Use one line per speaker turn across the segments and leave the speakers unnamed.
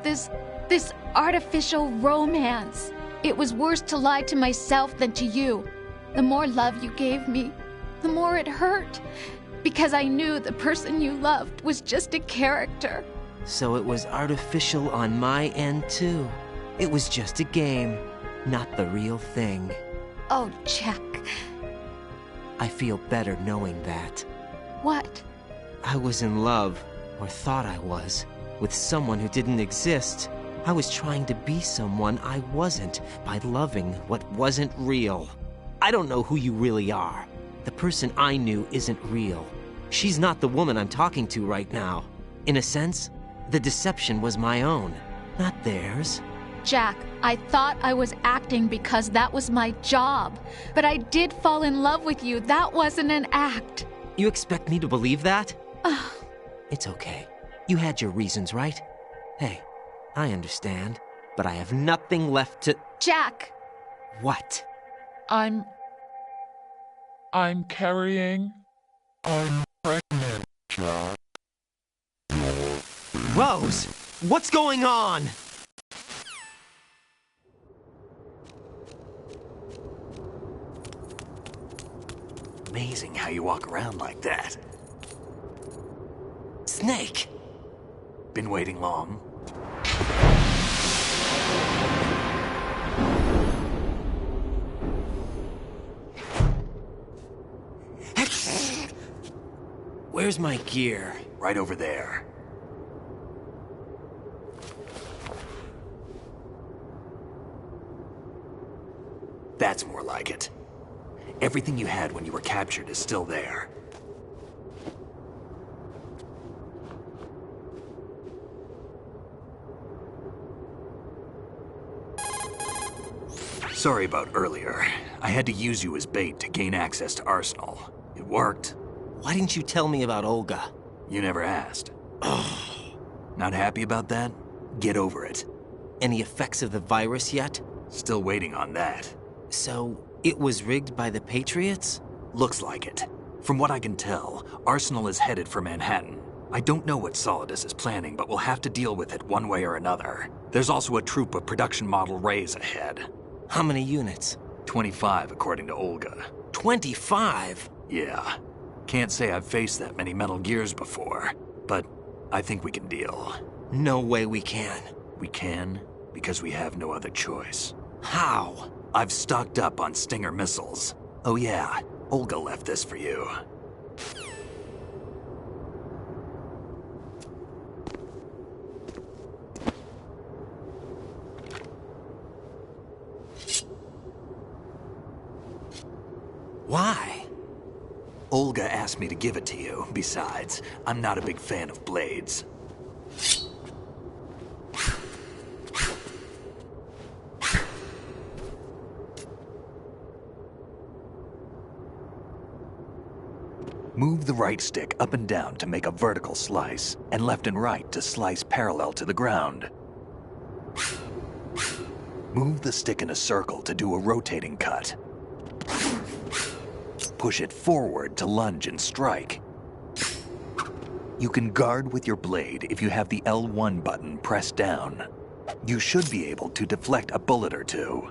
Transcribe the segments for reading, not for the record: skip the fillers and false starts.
this artificial romance. It was worse to lie to myself than to you. The more love you gave me, the more it hurt. Because I knew the person you loved was just a character.
So it was artificial on my end, too. It was just a game, not the real thing.
Oh, Jack.
I feel better knowing that.
What?
I was in love, or thought I was, with someone who didn't exist. I was trying to be someone I wasn't by loving what wasn't real. I don't know who you really are. The person I knew isn't real. She's not the woman I'm talking to right now. In a sense, the deception was my own, not theirs.
Jack, I thought I was acting because that was my job. But I did fall in love with you. That wasn't an act.
You expect me to believe that? It's okay. You had your reasons, right? Hey, I understand, but I have nothing left to...
Jack!
What?
I'm carrying... I'm pregnant, Jack.
Rose! What's going on?
Amazing how you walk around like that.
Snake!
Been waiting long?
Where's my gear?
Right over there. That's more like it. Everything you had when you were captured is still there. Sorry about earlier. I had to use you as bait to gain access to Arsenal. It worked.
Why didn't you tell me about Olga?
You never asked. Not happy about that? Get over it.
Any effects of the virus yet?
Still waiting on that.
So, it was rigged by the Patriots?
Looks like it. From what I can tell, Arsenal is headed for Manhattan. I don't know what Solidus is planning, but we'll have to deal with it one way or another. There's also a troop of production model Rays ahead.
How many units?
25, according to Olga.
25?
Yeah. Can't say I've faced that many Metal Gears before, but I think we can deal.
No way we can.
We can, because we have no other choice.
How?
I've stocked up on Stinger missiles. Oh yeah, Olga left this for you.
Why?
Olga asked me to give it to you. Besides, I'm not a big fan of blades. Move the right stick up and down to make a vertical slice, and left and right to slice parallel to the ground. Move the stick in a circle to do a rotating cut. Push it forward to lunge and strike. You can guard with your blade if you have the L1 button pressed down. You should be able to deflect a bullet or two.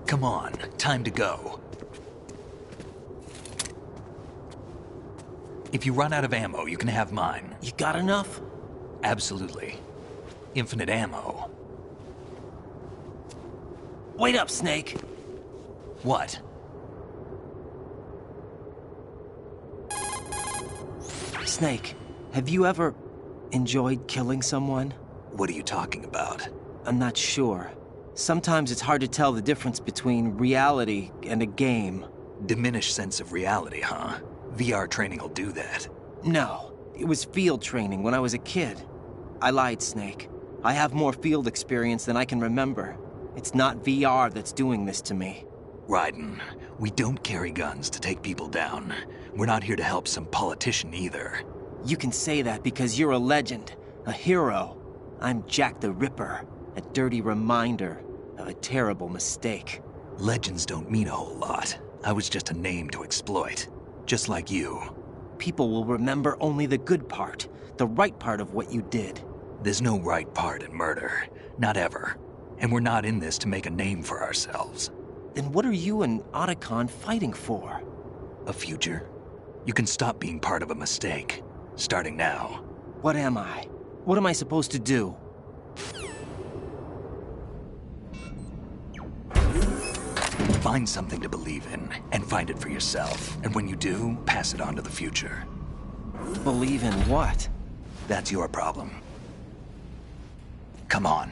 Come on, time to go. If you run out of ammo, you can have mine.
You got enough?
Absolutely. Infinite ammo.
Wait up, Snake.
What?
Snake, have you ever enjoyed killing someone?
What are you talking about?
I'm not sure. Sometimes it's hard to tell the difference between reality and a game.
Diminished sense of reality, huh? VR training will do that.
No, it was field training when I was a kid. I lied, Snake. I have more field experience than I can remember. It's not VR that's doing this to me.
Raiden, we don't carry guns to take people down. We're not here to help some politician either.
You can say that because you're a legend, a hero. I'm Jack the Ripper, a dirty reminder of a terrible mistake.
Legends don't mean a whole lot. I was just a name to exploit, just like you.
People will remember only the good part, the right part of what you did.
There's no right part in murder, not ever. And we're not in this to make a name for ourselves.
Then what are you and Otacon fighting for?
A future? You can stop being part of a mistake, starting now.
What am I? What am I supposed to do?
Find something to believe in, and find it for yourself. And when you do, pass it on to the future.
Believe in what?
That's your problem. Come on.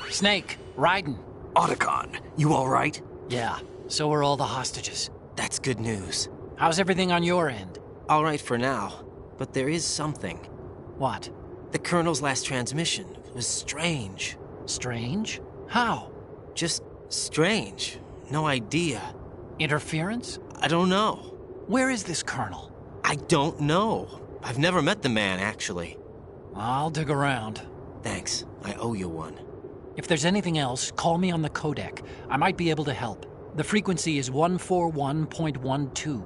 Snake, Raiden.
Otacon, you all right?
Yeah, so are all the hostages.
That's good news.
How's everything on your end?
All right for now, but there is something.
What?
The Colonel's last transmission was strange.
Strange? How?
Just strange. No idea.
Interference?
I don't know.
Where is this Colonel?
I don't know. I've never met the man, actually.
I'll dig around.
Thanks. I owe you one.
If there's anything else, call me on the codec. I might be able to help. The frequency is 141.12.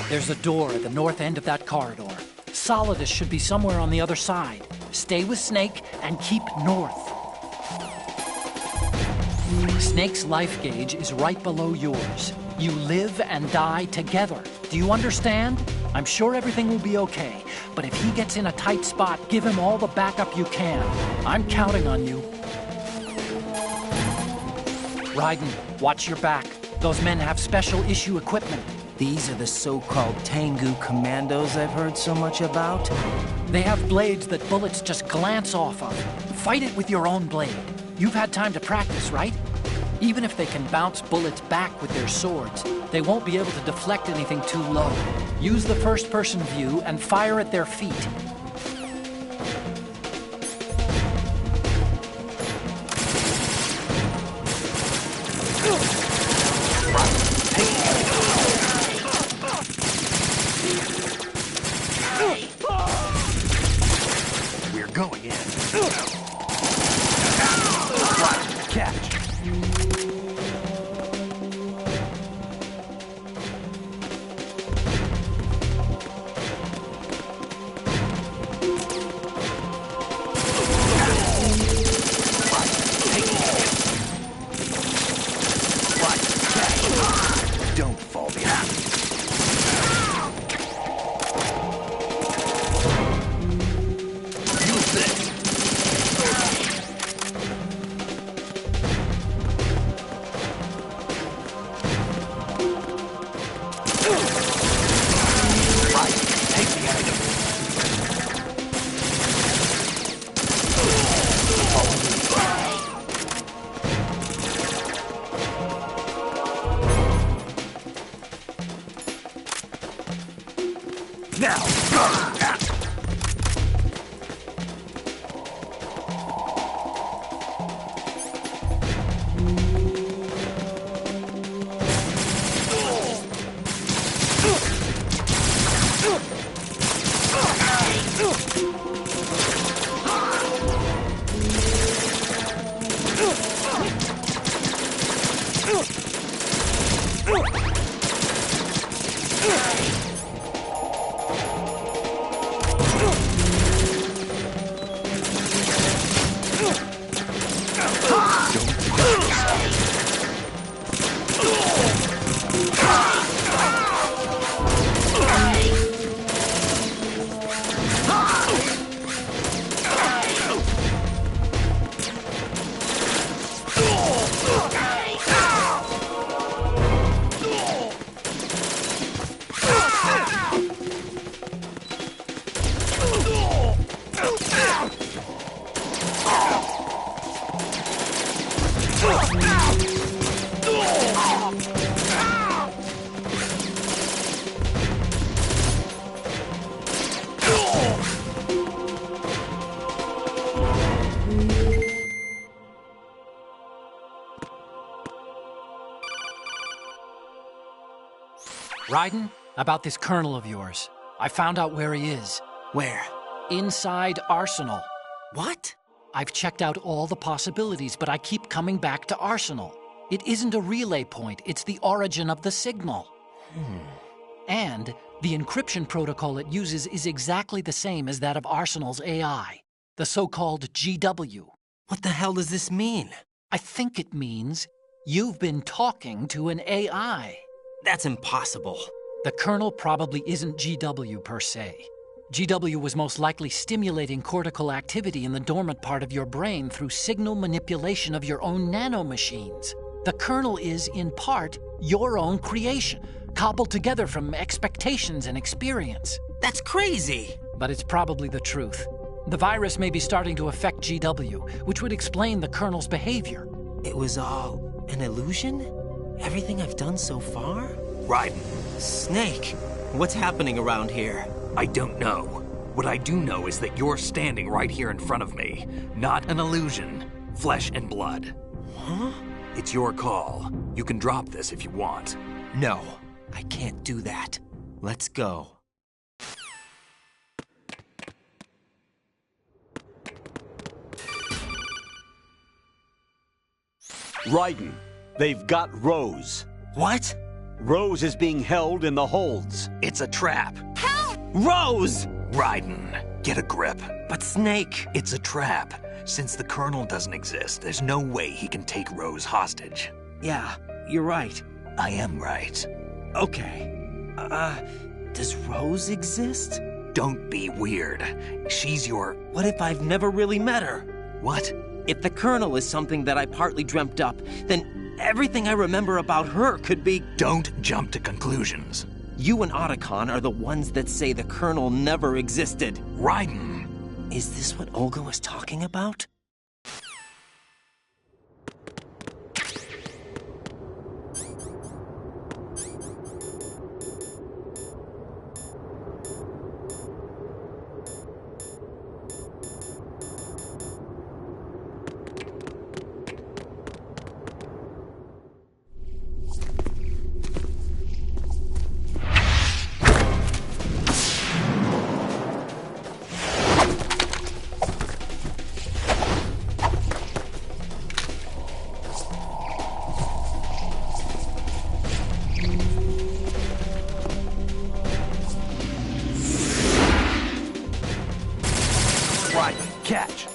There's a door at the north end of that corridor. Solidus should be somewhere on the other side. Stay with Snake and keep north. Snake's life gauge is right below yours. You live and die together. Do you understand? I'm sure everything will be okay, but if he gets in a tight spot, give him all the backup you can. I'm counting on you. Raiden, watch your back. Those men have special issue equipment.
These are the so-called Tengu commandos I've heard so much about?
They have blades that bullets just glance off of. Fight it with your own blade. You've had time to practice, right? Even if they can bounce bullets back with their swords, they won't be able to deflect anything too low. Use the first-person view and fire at their feet.
We're going in. Catch. Don't fall behind. Use this.
Raiden, about this colonel of yours. I found out where he is.
Where?
Inside Arsenal.
What?
I've checked out all the possibilities, but I keep coming back to Arsenal. It isn't a relay point, it's the origin of the signal. And the encryption protocol it uses is exactly the same as that of Arsenal's AI, the so-called GW.
What the hell does this mean?
I think it means you've been talking to an AI.
That's impossible.
The kernel probably isn't GW per se. GW was most likely stimulating cortical activity in the dormant part of your brain through signal manipulation of your own nanomachines. The kernel is, in part, your own creation, cobbled together from expectations and experience.
That's crazy!
But it's probably the truth. The virus may be starting to affect GW, which would explain the kernel's behavior.
It was all an illusion? Everything I've done so far?
Raiden,
Snake, what's happening around here?
I don't know. What I do know is that you're standing right here in front of me. Not an illusion. Flesh and blood.
Huh?
It's your call. You can drop this if you want.
No, I can't do that. Let's go.
Raiden, they've got Rose.
What?
Rose is being held in the holds.
It's a trap.
Rose!
Raiden, get a grip.
But Snake...
It's a trap. Since the Colonel doesn't exist, there's no way he can take Rose hostage.
Yeah, you're right.
I am right.
Okay. Does Rose exist?
Don't be weird. She's your...
What if I've never really met her?
What?
If the Colonel is something that I partly dreamt up, then everything I remember about her could be...
Don't jump to conclusions.
You and Otacon are the ones that say the Colonel never existed.
Raiden!
Is this what Olga was talking about?
Raiden, catch!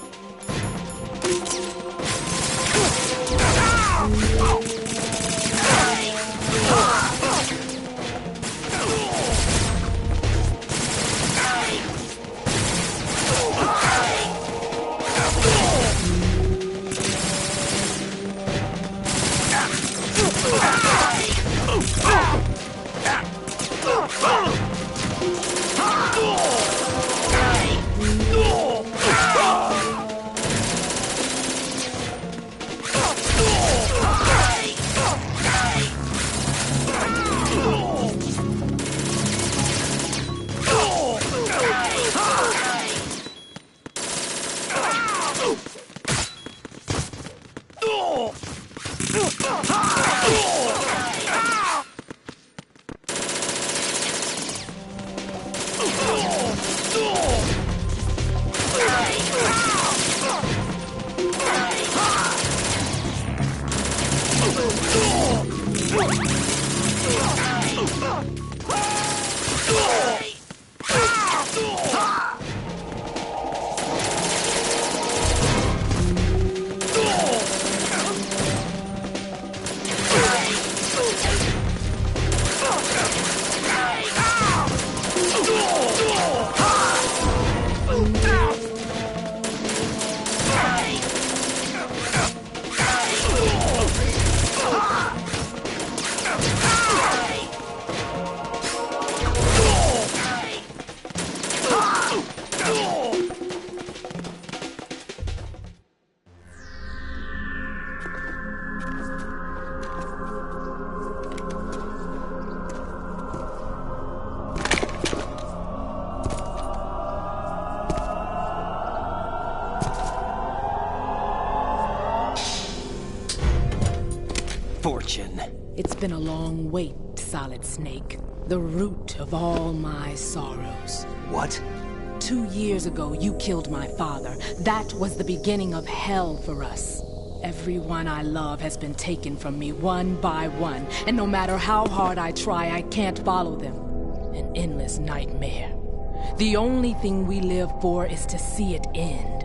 Fortune.
It's been a long wait, Solid Snake. The root of all my sorrows.
What?
2 years ago, you killed my father. That was the beginning of hell for us. Everyone I love has been taken from me one by one, and no matter how hard I try, I can't follow them. An endless nightmare. The only thing we live for is to see it end.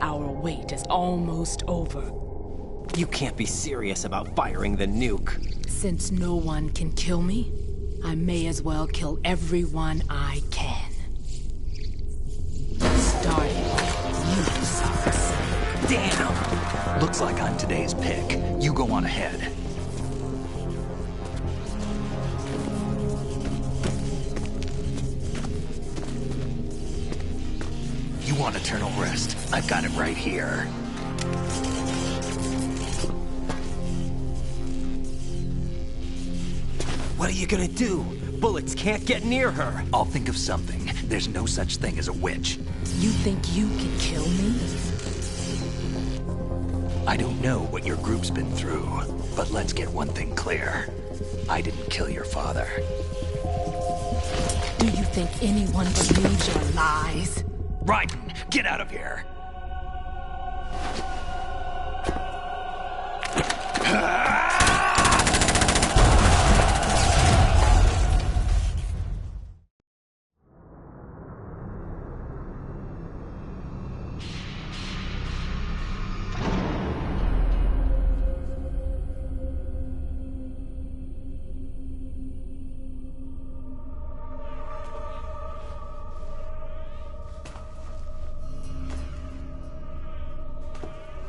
Our wait is almost over.
You can't be serious about firing the nuke.
Since no one can kill me, I may as well kill everyone I can. Starting with you, Sox.
Damn! Looks like I'm today's pick. You go on ahead. You want eternal rest? I've got it right here.
What are you gonna do? Bullets can't get near her.
I'll think of something. There's no such thing as a witch.
You think you can kill me?
I don't know what your group's been through, but let's get one thing clear. I didn't kill your father.
Do you think anyone believes your lies?
Raiden, get out of here!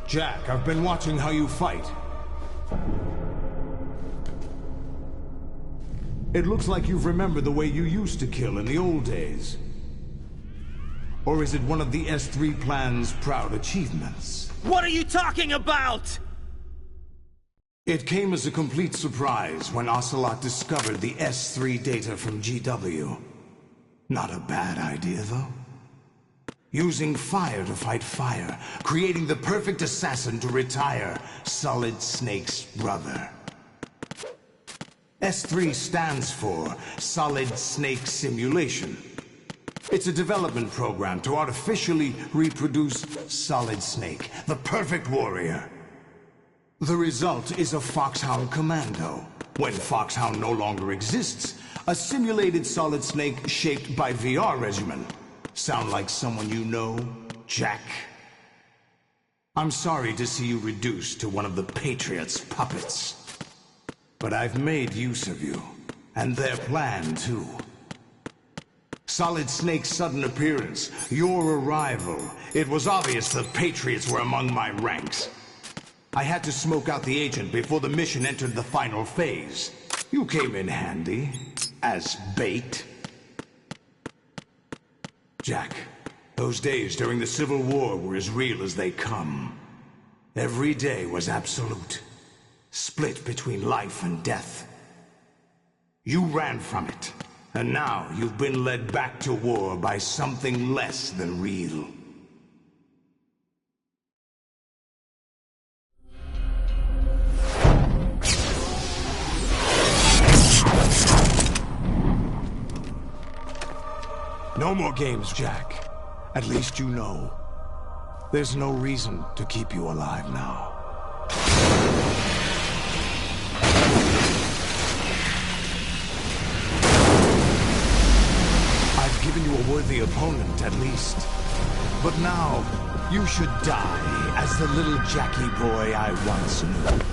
Jack, I've been watching how you fight. It looks like you've remembered the way you used to kill in the old days. Or is it one of the S3 plan's proud achievements?
What are you talking about?
It came as a complete surprise when Ocelot discovered the S3 data from GW. Not a bad idea, though. Using fire to fight fire, creating the perfect assassin to retire Solid Snake's brother. S3 stands for Solid Snake Simulation. It's a development program to artificially reproduce Solid Snake, the perfect warrior. The result is a Foxhound Commando. When Foxhound no longer exists, a simulated Solid Snake shaped by VR regimen. Sound like someone you know, Jack? I'm sorry to see you reduced to one of the Patriots' puppets. But I've made use of you, and their plan too. Solid Snake's sudden appearance, your arrival, it was obvious the Patriots were among my ranks. I had to smoke out the agent before the mission entered the final phase. You came in handy, as bait. Jack, those days during the Civil War were as real as they come. Every day was absolute, split between life and death. You ran from it, and now you've been led back to war by something less than real. No more games, Jack. At least you know. There's no reason to keep you alive now. I've given you a worthy opponent, at least. But now, you should die as the little Jackie boy I once knew.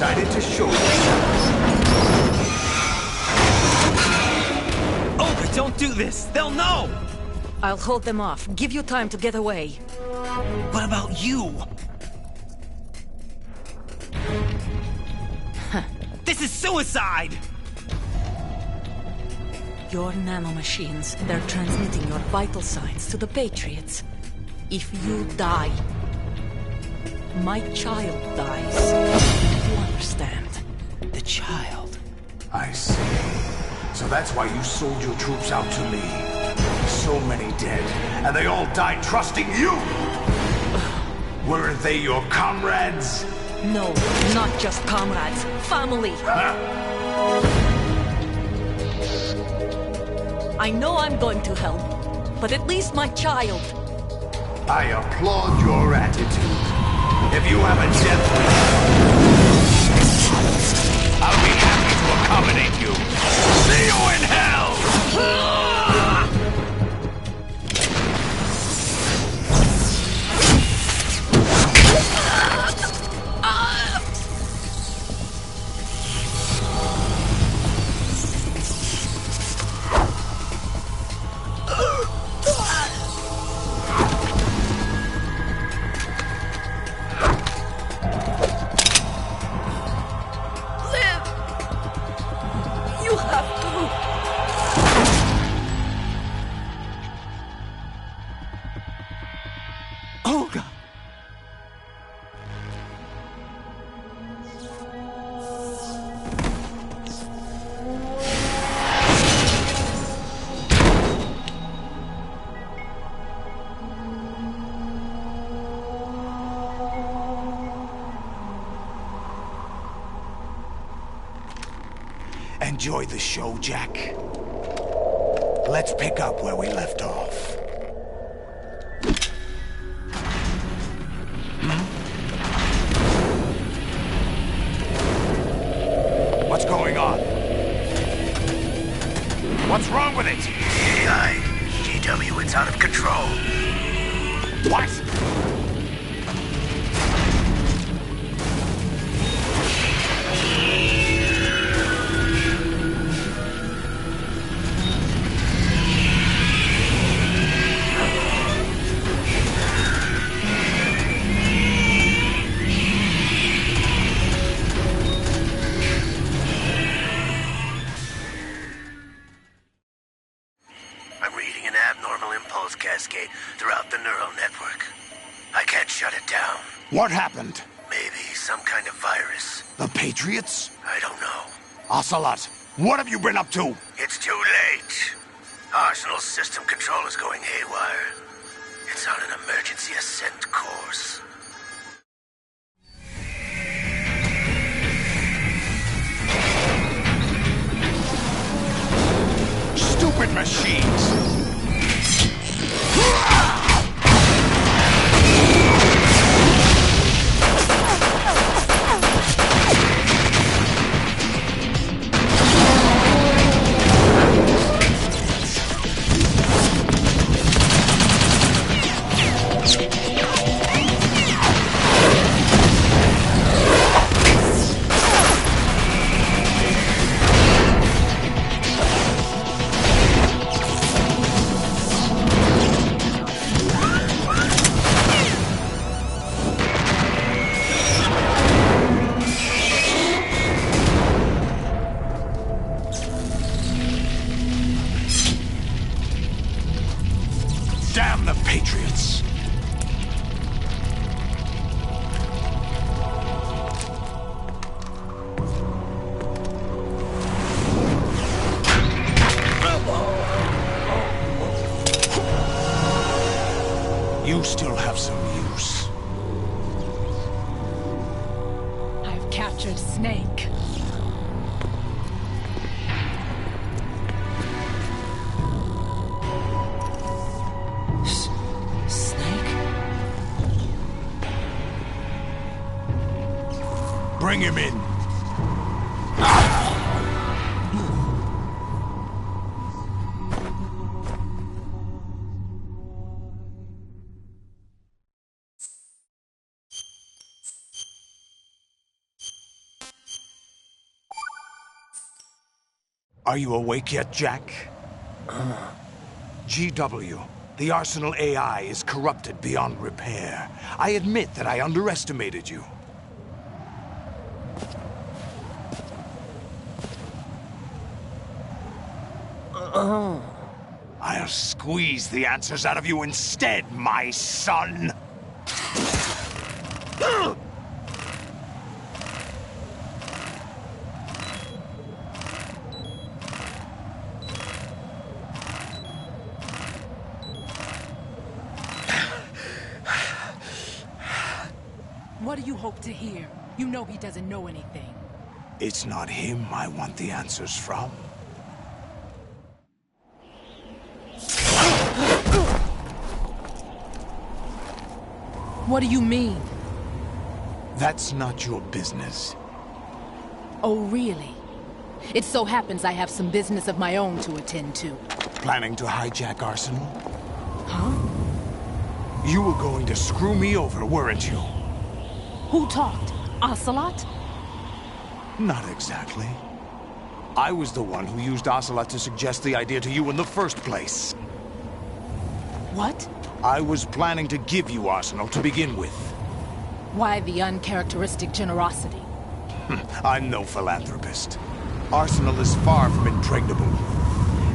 decided to show yourselves.
Olga, don't do this! They'll know!
I'll hold them off. Give you time to get away.
What about you? This is suicide!
Your nanomachines, they're transmitting your vital signs to the Patriots. If you die, my child dies. You understand?
The child.
I see. So that's why you sold your troops out to me. So many dead, and they all died trusting you! Weren't they your comrades?
No, not just comrades. Family. I know I'm going to hell, but at least my child.
I applaud your attitude. If you have a death wish, I'll be happy to accommodate you. See you in hell!
Olga!
Enjoy the show, Jack. Let's pick up where we left off. What's going on? What's wrong with it?
AI. GW, it's out of control.
What?
I'm reading an abnormal impulse cascade throughout the neural network. I can't shut it down.
What happened?
Maybe some kind of virus.
The Patriots?
I don't know.
Ocelot, what have you been up to?
It's too late. Arsenal's system control is going haywire. It's on an emergency ascent course.
Stupid machines! Damn the Patriots! You still have some use.
I've captured Snake.
Snake?
Bring him in. Are you awake yet, Jack? GW, the Arsenal AI is corrupted beyond repair. I admit that I underestimated you. I'll squeeze the answers out of you instead, my son!
What do you hope to hear? You know he doesn't know anything.
It's not him I want the answers from.
What do you mean?
That's not your business.
Oh, really? It so happens I have some business of my own to attend to.
Planning to hijack Arsenal?
Huh?
You were going to screw me over, weren't you?
Who talked? Ocelot?
Not exactly. I was the one who used Ocelot to suggest the idea to you in the first place.
What?
I was planning to give you Arsenal to begin with.
Why the uncharacteristic generosity?
I'm no philanthropist. Arsenal is far from impregnable.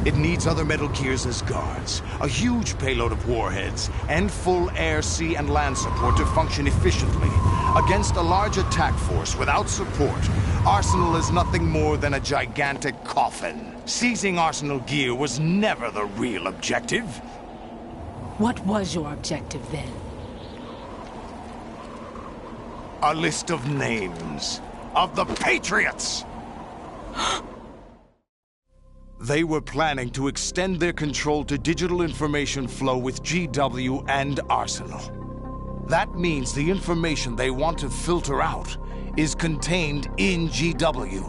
It needs other Metal Gears as guards, a huge payload of warheads, and full air, sea, and land support to function efficiently. Against a large attack force without support, Arsenal is nothing more than a gigantic coffin. Seizing Arsenal gear was never the real objective.
What was your objective then?
A list of names of the Patriots! They were planning to extend their control to digital information flow with GW and Arsenal. That means the information they want to filter out is contained in GW,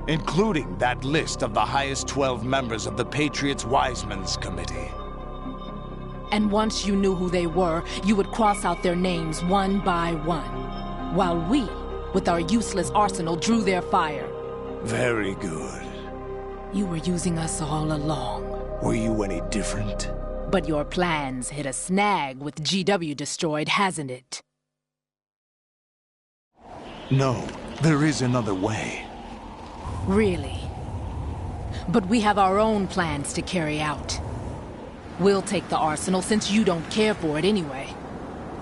including that list of the highest 12 members of the Patriots Wiseman's Committee.
And once you knew who they were, you would cross out their names one by one, while we, with our useless arsenal, drew their fire.
Very good.
You were using us all along.
Were you any different?
But your plans hit a snag with GW destroyed, hasn't it?
No, there is another way.
Really? But we have our own plans to carry out. We'll take the arsenal since you don't care for it anyway.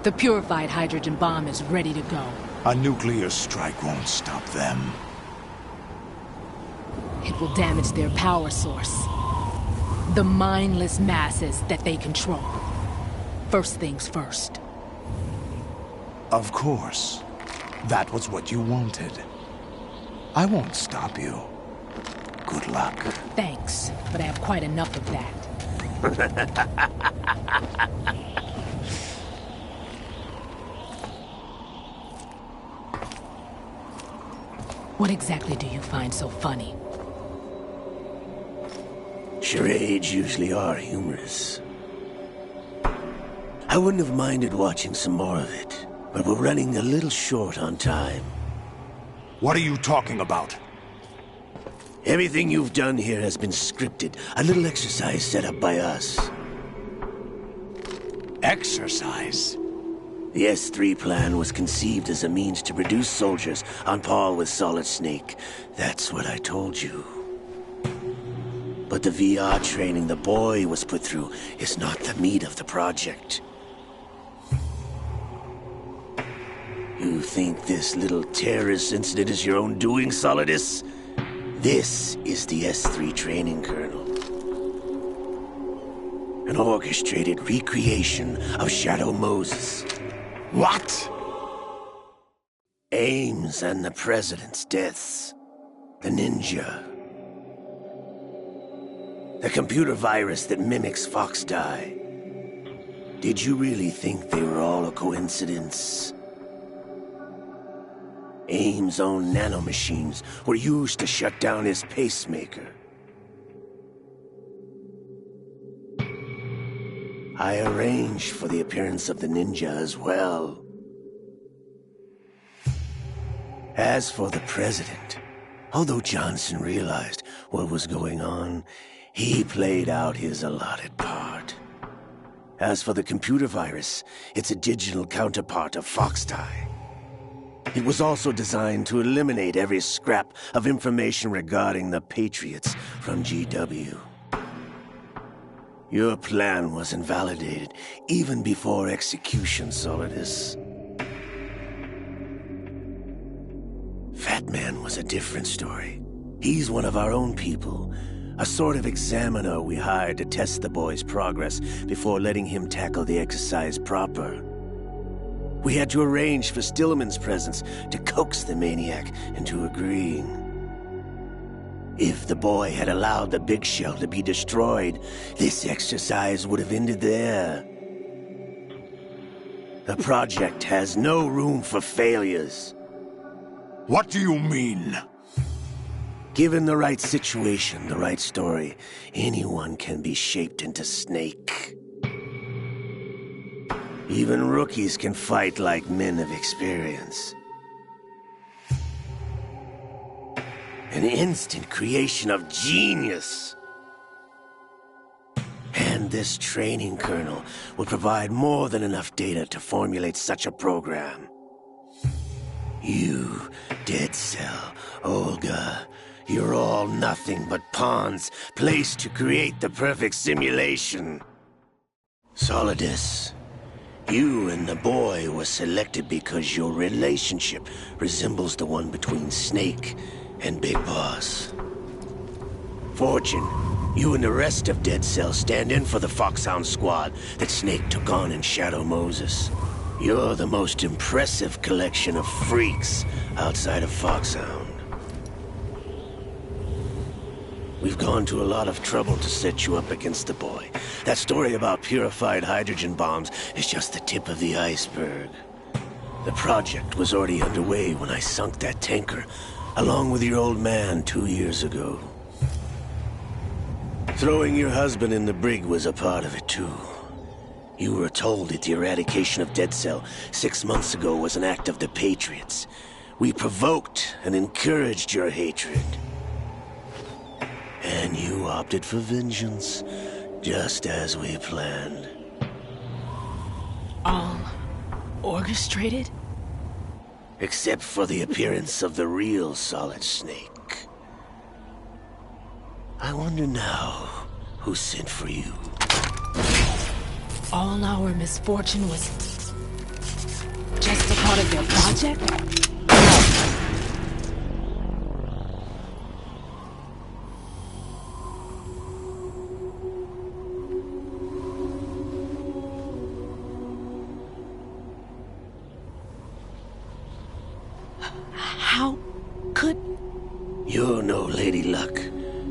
The purified hydrogen bomb is ready to go.
A nuclear strike won't stop them.
It will damage their power source. The mindless masses that they control. First things first.
Of course. That was what you wanted. I won't stop you. Good luck.
Thanks, but I have quite enough of that. What exactly do you find so funny?
Charades usually are humorous. I wouldn't have minded watching some more of it, but we're running a little short on time.
What are you talking about?
Everything you've done here has been scripted. A little exercise set up by us.
Exercise?
The S3 plan was conceived as a means to produce soldiers on par with Solid Snake. That's what I told you. But the VR training the boy was put through is not the meat of the project. You think this little terrorist incident is your own doing, Solidus? This is the S3 training kernel. An orchestrated recreation of Shadow Moses.
What?
Ames and the President's deaths. The ninja. The computer virus that mimics Foxdie. Did you really think they were all a coincidence? Ames' own nanomachines were used to shut down his pacemaker. I arranged for the appearance of the ninja as well. As for the President, Although Johnson realized what was going on, he played out his allotted part. As for the computer virus, it's a digital counterpart of Foxtie. It was also designed to eliminate every scrap of information regarding the Patriots from GW. Your plan was invalidated even before execution, Solidus. Fat Man was a different story. He's one of our own people, a sort of examiner we hired to test the boy's progress before letting him tackle the exercise proper. We had to arrange for Stillman's presence to coax the maniac into agreeing. If the boy had allowed the big shell to be destroyed, this exercise would have ended there. The project has no room for failures.
What do you mean?
Given the right situation, the right story, anyone can be shaped into Snake. Even rookies can fight like men of experience. An instant creation of genius. And this training kernel will provide more than enough data to formulate such a program. You, Dead Cell, Olga, you're all nothing but pawns placed to create the perfect simulation. Solidus, you and the boy were selected because your relationship resembles the one between Snake and Big Boss. Fortune, you and the rest of Dead Cell stand in for the Foxhound squad that Snake took on in Shadow Moses. You're the most impressive collection of freaks outside of Foxhound. We've gone to a lot of trouble to set you up against the boy. That story about purified hydrogen bombs is just the tip of the iceberg. The project was already underway when I sunk that tanker, along with your old man 2 years ago. Throwing your husband in the brig was a part of it too. You were told that the eradication of Dead Cell 6 months ago was an act of the Patriots. We provoked and encouraged your hatred. And you opted for vengeance, just as we planned.
All orchestrated?
Except for the appearance of the real Solid Snake. I wonder now who sent for you.
All our misfortune was just a part of their project? How could...
You're no Lady Luck.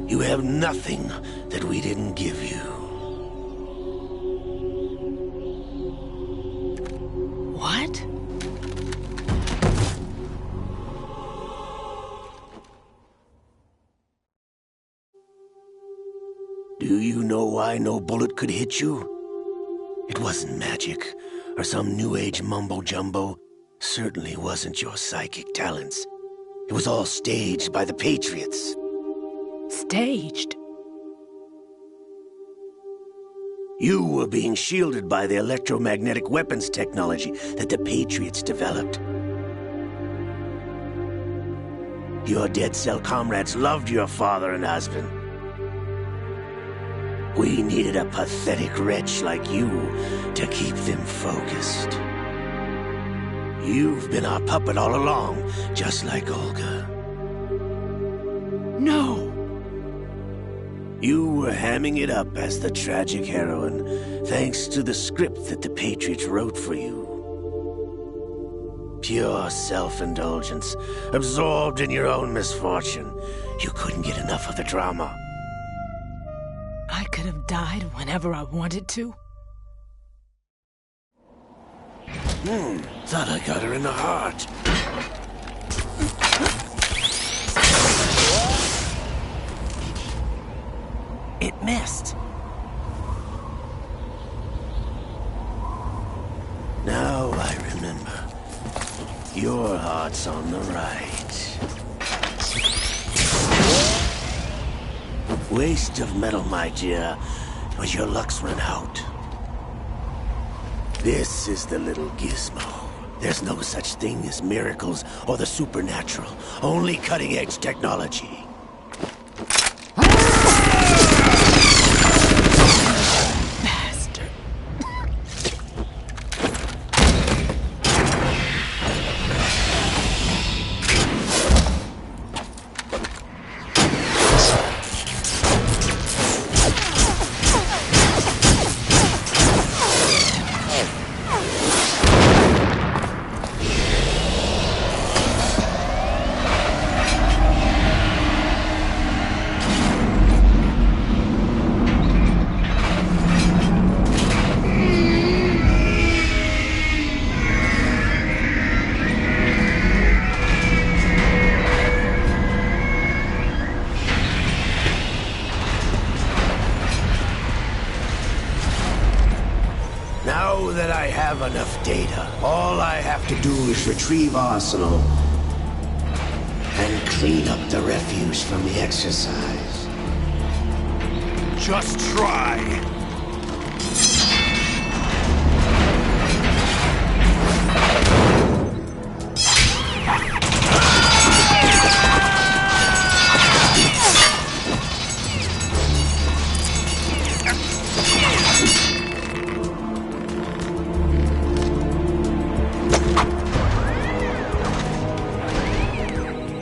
You have nothing that we didn't give you.
What?
Do you know why no bullet could hit you? It wasn't magic, or some new age mumbo-jumbo. Certainly wasn't your psychic talents. It was all staged by the Patriots.
Staged?
You were being shielded by the electromagnetic weapons technology that the Patriots developed. Your Dead Cell comrades loved your father and husband. We needed a pathetic wretch like you to keep them focused. You've been our puppet all along, just like Olga.
No!
You were hamming it up as the tragic heroine, thanks to the script that the Patriots wrote for you. Pure self-indulgence, absorbed in your own misfortune. You couldn't get enough of the drama.
I could have died whenever I wanted to.
Thought I got her in the heart.
It missed.
Now I remember. Your heart's on the right. Waste of metal, my dear, but your luck's run out. This is the little gizmo. There's no such thing as miracles or the supernatural, only cutting-edge technology.
Bastard.
Now that I have enough data, all I have to do is retrieve Arsenal and clean up the refuse from the exercise.
Just try.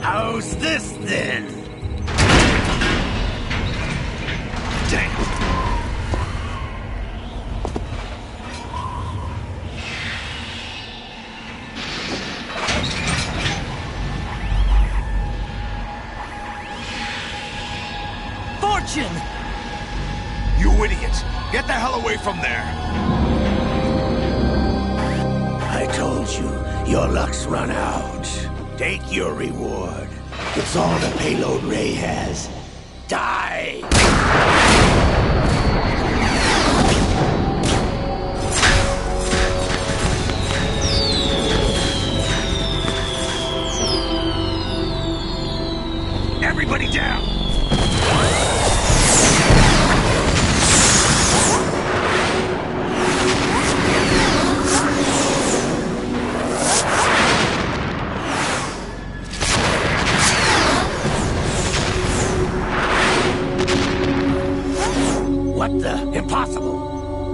How's this then? Damn.
Fortune!
You idiot! Get the hell away from there!
I told you, your luck's run out. Take your reward. It's all the payload Ray has. Die!
Everybody down!
What the? Impossible!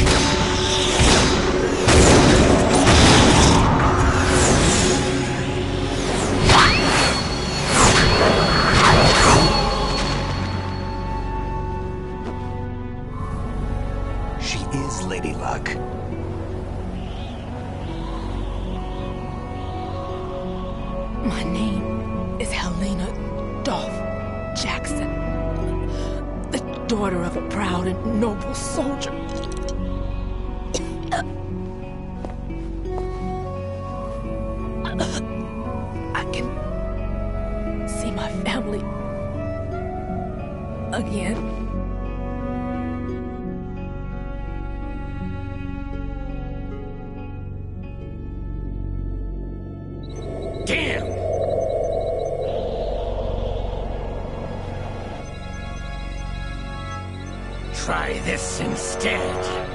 She is Lady Luck.
My name is Helena Dolph Jackson, the daughter of a proud and noble soldier. I can see my family again.
Damn! Try this instead.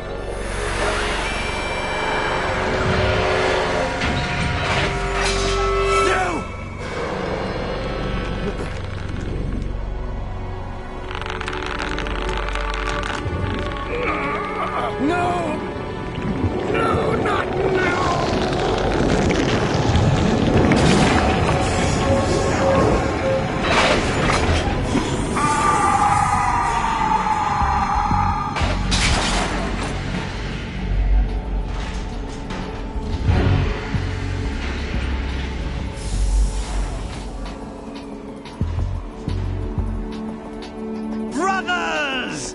Brothers!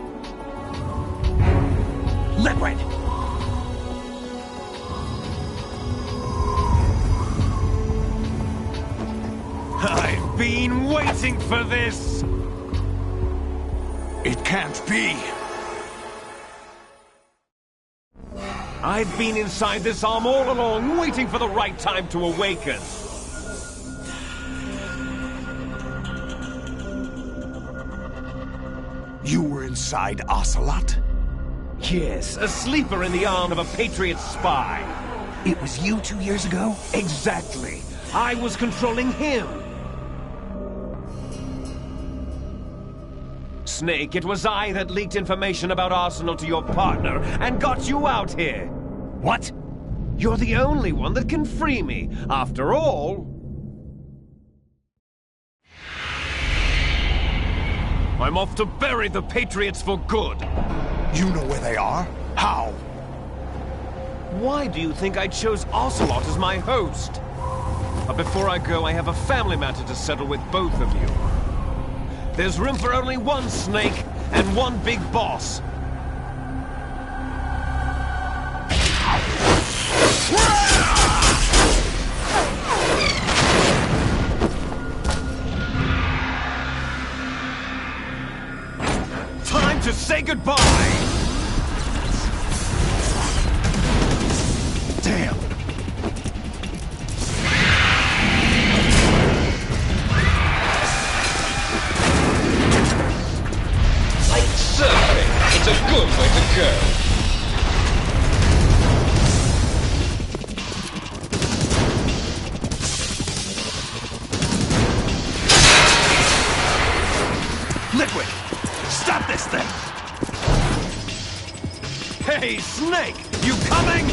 Liquid! I've been waiting for this!
It can't be.
I've been inside this arm all along, waiting for the right time to awaken.
inside Ocelot?
Yes, a sleeper in the arm of a Patriot spy.
It was you 2 years ago?
Exactly. I was controlling him. Snake, it was I that leaked information about Arsenal to your partner and got you out here.
What?
You're the only one that can free me. After all... I'm off to bury the Patriots for good.
You know where they are? How?
Why do you think I chose Ocelot as my host? But before I go, I have a family matter to settle with both of you. There's room for only one Snake and one big boss. Time to say goodbye!
Damn!
Like surfing, it's a good way to go.
Liquid! Stop this thing!
Hey, Snake! You coming?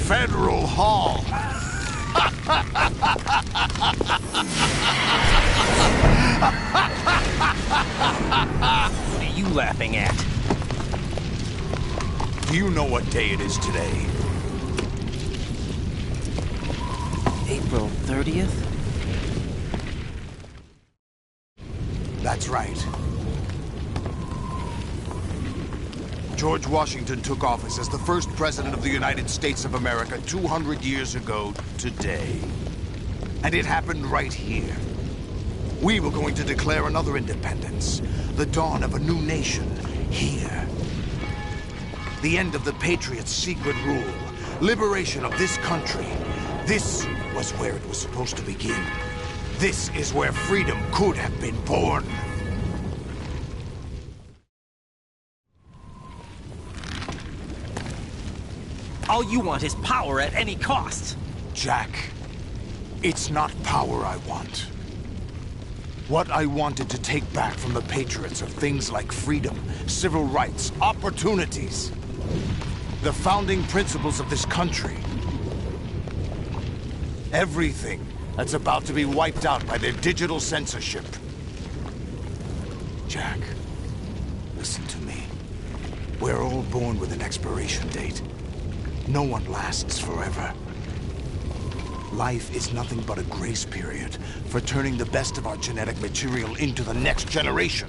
Federal Hall.
What are you laughing at?
Do you know what day it is today?
April 30th?
That's right. George Washington took office as the first president of the United States of America 200 years ago today. And it happened right here. We were going to declare another independence, the dawn of a new nation, here. The end of the Patriots' secret rule, liberation of this country. This was where it was supposed to begin. This is where freedom could have been born.
All you want is power at any cost.
Jack, it's not power I want. What I wanted to take back from the Patriots are things like freedom, civil rights, opportunities. The founding principles of this country. Everything that's about to be wiped out by their digital censorship. Jack, listen to me. We're all born with an expiration date. No one lasts forever. Life is nothing but a grace period for turning the best of our genetic material into the next generation.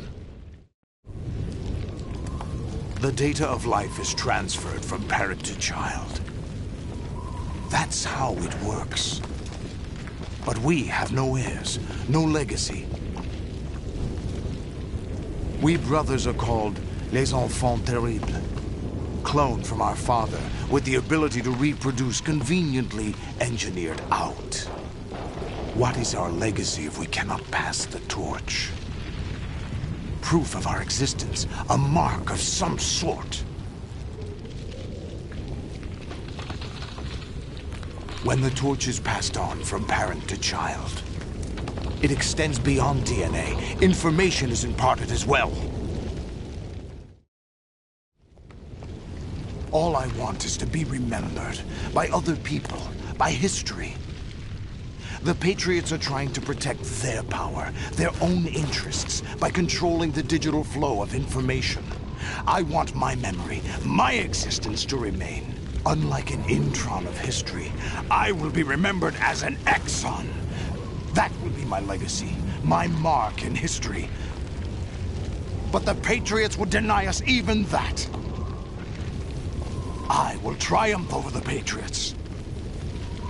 The data of life is transferred from parent to child. That's how it works. But we have no heirs, no legacy. We brothers are called Les Enfants Terribles, cloned from our father, with the ability to reproduce conveniently engineered out. What is our legacy if we cannot pass the torch? Proof of our existence, a mark of some sort. When the torch is passed on from parent to child, it extends beyond DNA. Information is imparted as well. All I want is to be remembered by other people, by history. The Patriots are trying to protect their power, their own interests, by controlling the digital flow of information. I want my memory, my existence to remain. Unlike an intron of history, I will be remembered as an exon. That will be my legacy, my mark in history. But the Patriots would deny us even that. I will triumph over the Patriots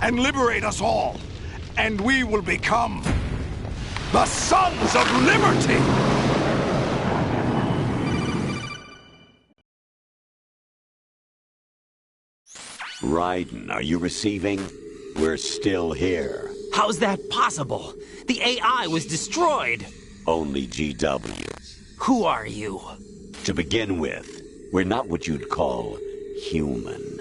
and liberate us all, and we will become the Sons of Liberty!
Raiden, are you receiving? We're still here.
How's that possible? The AI was destroyed!
Only GW.
Who are you?
To begin with, we're not what you'd call human.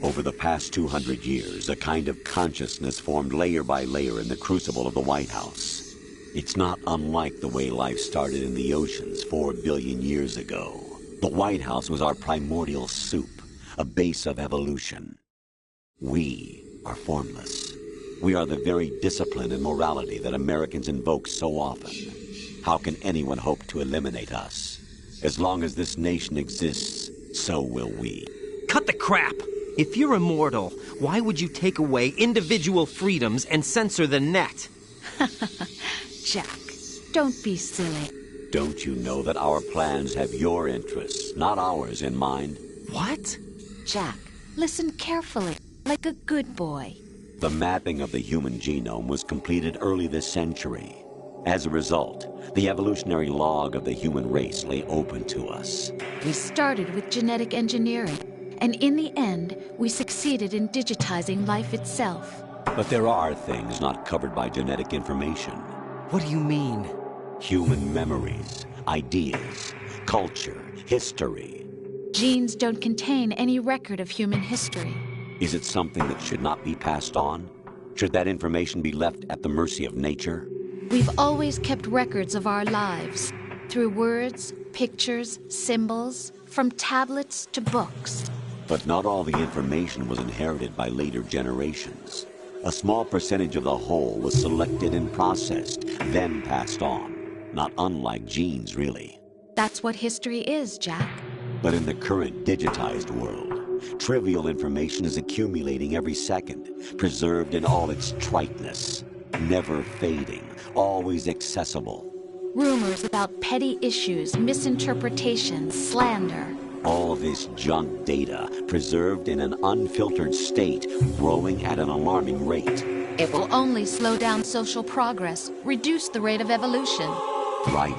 Over the past 200 years, a kind of consciousness formed layer by layer in the crucible of the White House. It's not unlike the way life started in the oceans 4 billion years ago. The White House was our primordial soup, a base of evolution. We are formless. We are the very discipline and morality that Americans invoke so often. How can anyone hope to eliminate us? As long as this nation exists, so will we.
Cut the crap! If you're immortal, why would you take away individual freedoms and censor the net?
Jack, don't be silly.
Don't you know that our plans have your interests, not ours, in mind?
What?
Jack, listen carefully, like a good boy.
The mapping of the human genome was completed early this century. As a result, the evolutionary log of the human race lay open to us.
We started with genetic engineering, and in the end, we succeeded in digitizing life itself.
But there are things not covered by genetic information.
What do you mean?
Human memories, ideas, culture, history.
Genes don't contain any record of human history.
Is it something that should not be passed on? Should that information be left at the mercy of nature?
We've always kept records of our lives, through words, pictures, symbols, from tablets to books.
But not all the information was inherited by later generations. A small percentage of the whole was selected and processed, then passed on. Not unlike genes, really.
That's what history is, Jack.
But in the current digitized world, trivial information is accumulating every second, preserved in all its triteness, never fading, always accessible.
Rumors about petty issues, misinterpretations, slander.
All this junk data, preserved in an unfiltered state, growing at an alarming rate.
It will only slow down social progress, reduce the rate of evolution.
Right.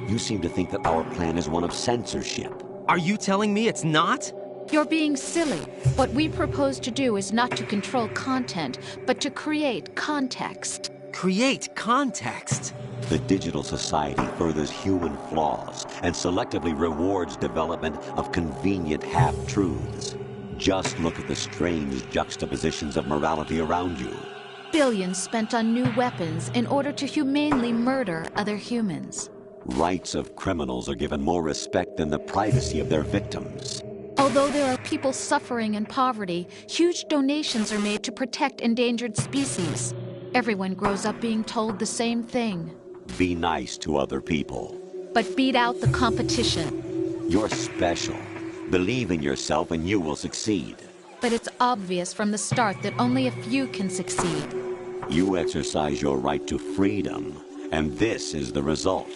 You seem to think that our plan is one of censorship.
Are you telling me it's not?
You're being silly. What we propose to do is not to control content, but to create context.
Create context?
The digital society furthers human flaws and selectively rewards development of convenient half-truths. Just look at the strange juxtapositions of morality around you.
Billions spent on new weapons in order to humanely murder other humans.
Rights of criminals are given more respect than the privacy of their victims.
Although there are people suffering in poverty, huge donations are made to protect endangered species. Everyone grows up being told the same thing.
Be nice to other people.
But beat out the competition.
You're special. Believe in yourself and you will succeed.
But it's obvious from the start that only a few can succeed.
You exercise your right to freedom, and this is the result.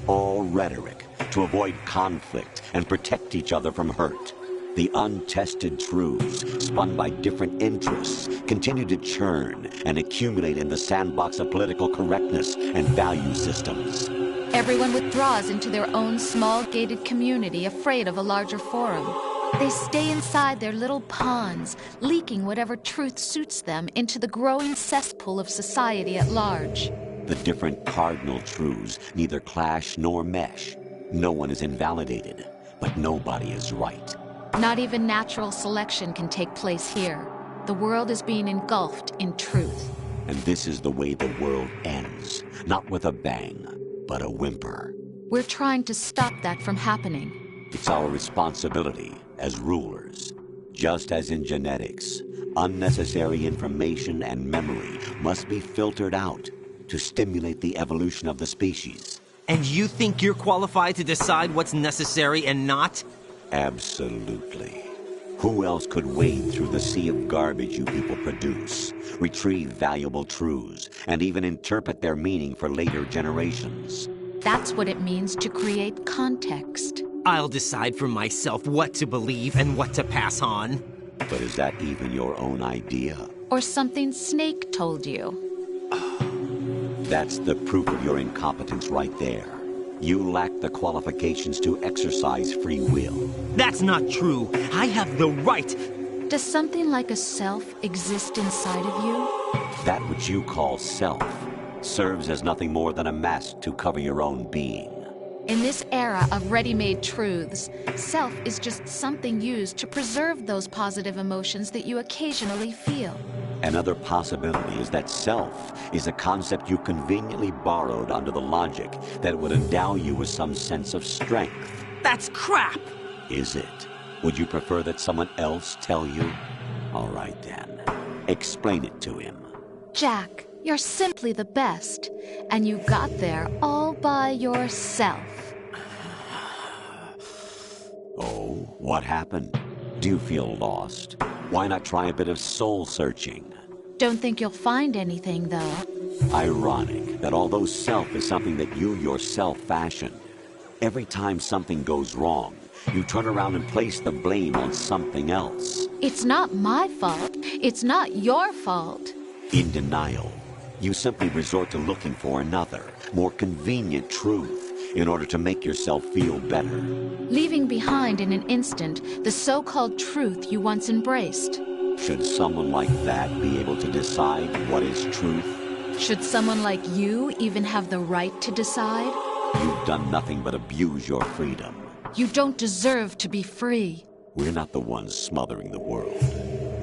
All rhetoric to avoid conflict and protect each other from hurt. The untested truths, spun by different interests, continue to churn and accumulate in the sandbox of political correctness and value systems.
Everyone withdraws into their own small gated community, afraid of a larger forum. They stay inside their little ponds, leaking whatever truth suits them into the growing cesspool of society at large.
The different cardinal truths neither clash nor mesh. No one is invalidated, but nobody is right.
Not even natural selection can take place here. The world is being engulfed in truth.
And this is the way the world ends. Not with a bang, but a whimper.
We're trying to stop that from happening.
It's our responsibility as rulers. Just as in genetics, unnecessary information and memory must be filtered out to stimulate the evolution of the species.
And you think you're qualified to decide what's necessary and not?
Absolutely. Who else could wade through the sea of garbage you people produce, retrieve valuable truths, and even interpret their meaning for later generations?
That's what it means to create context.
I'll decide for myself what to believe and what to pass on.
But is that even your own idea?
Or something Snake told you?
That's the proof of your incompetence right there. You lack the qualifications to exercise free will.
That's not true. I have the right.
Does something like a self exist inside of you?
That which you call self serves as nothing more than a mask to cover your own being.
In this era of ready-made truths, self is just something used to preserve those positive emotions that you occasionally feel.
Another possibility is that self is a concept you conveniently borrowed under the logic that it would endow you with some sense of strength.
That's crap!
Is it? Would you prefer that someone else tell you? All right then. Explain it to him.
Jack, you're simply the best, and you got there all by yourself.
Oh, what happened? Do you feel lost? Why not try a bit of soul-searching?
Don't think you'll find anything, though.
Ironic that although self is something that you yourself fashioned, every time something goes wrong, you turn around and place the blame on something else.
It's not my fault. It's not your fault.
In denial, you simply resort to looking for another, more convenient truth in order to make yourself feel better.
Leaving behind in an instant the so-called truth you once embraced.
Should someone like that be able to decide what is truth?
Should someone like you even have the right to decide?
You've done nothing but abuse your freedom.
You don't deserve to be free.
We're not the ones smothering the world.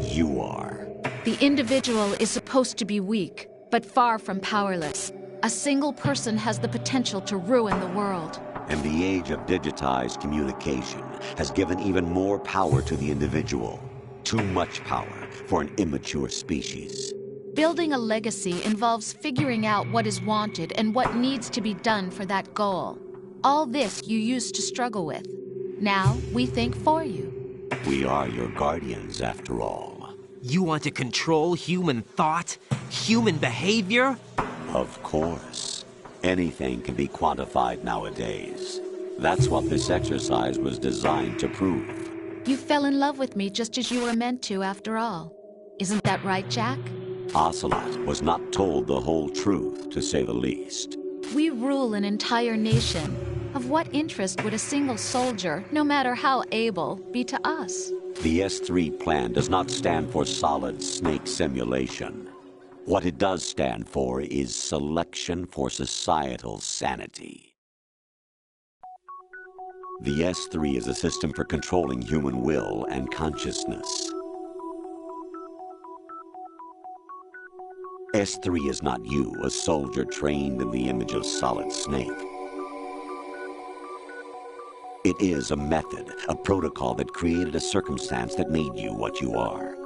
You are.
The individual is supposed to be weak, but far from powerless. A single person has the potential to ruin the world.
And the age of digitized communication has given even more power to the individual. Too much power for an immature species.
Building a legacy involves figuring out what is wanted and what needs to be done for that goal. All this you used to struggle with. Now we think for you.
We are your guardians, after all.
You want to control human thought? Human behavior?
Of course. Anything can be quantified nowadays. That's what this exercise was designed to prove.
You fell in love with me just as you were meant to, after all. Isn't that right, Jack?
Ocelot was not told the whole truth, to say the least.
We rule an entire nation. Of what interest would a single soldier, no matter how able, be to us?
The S3 plan does not stand for Solid Snake Simulation. What it does stand for is selection for societal sanity. The S3 is a system for controlling human will and consciousness. S3 is not you, a soldier trained in the image of Solid Snake. It is a method, a protocol that created a circumstance that made you what you are.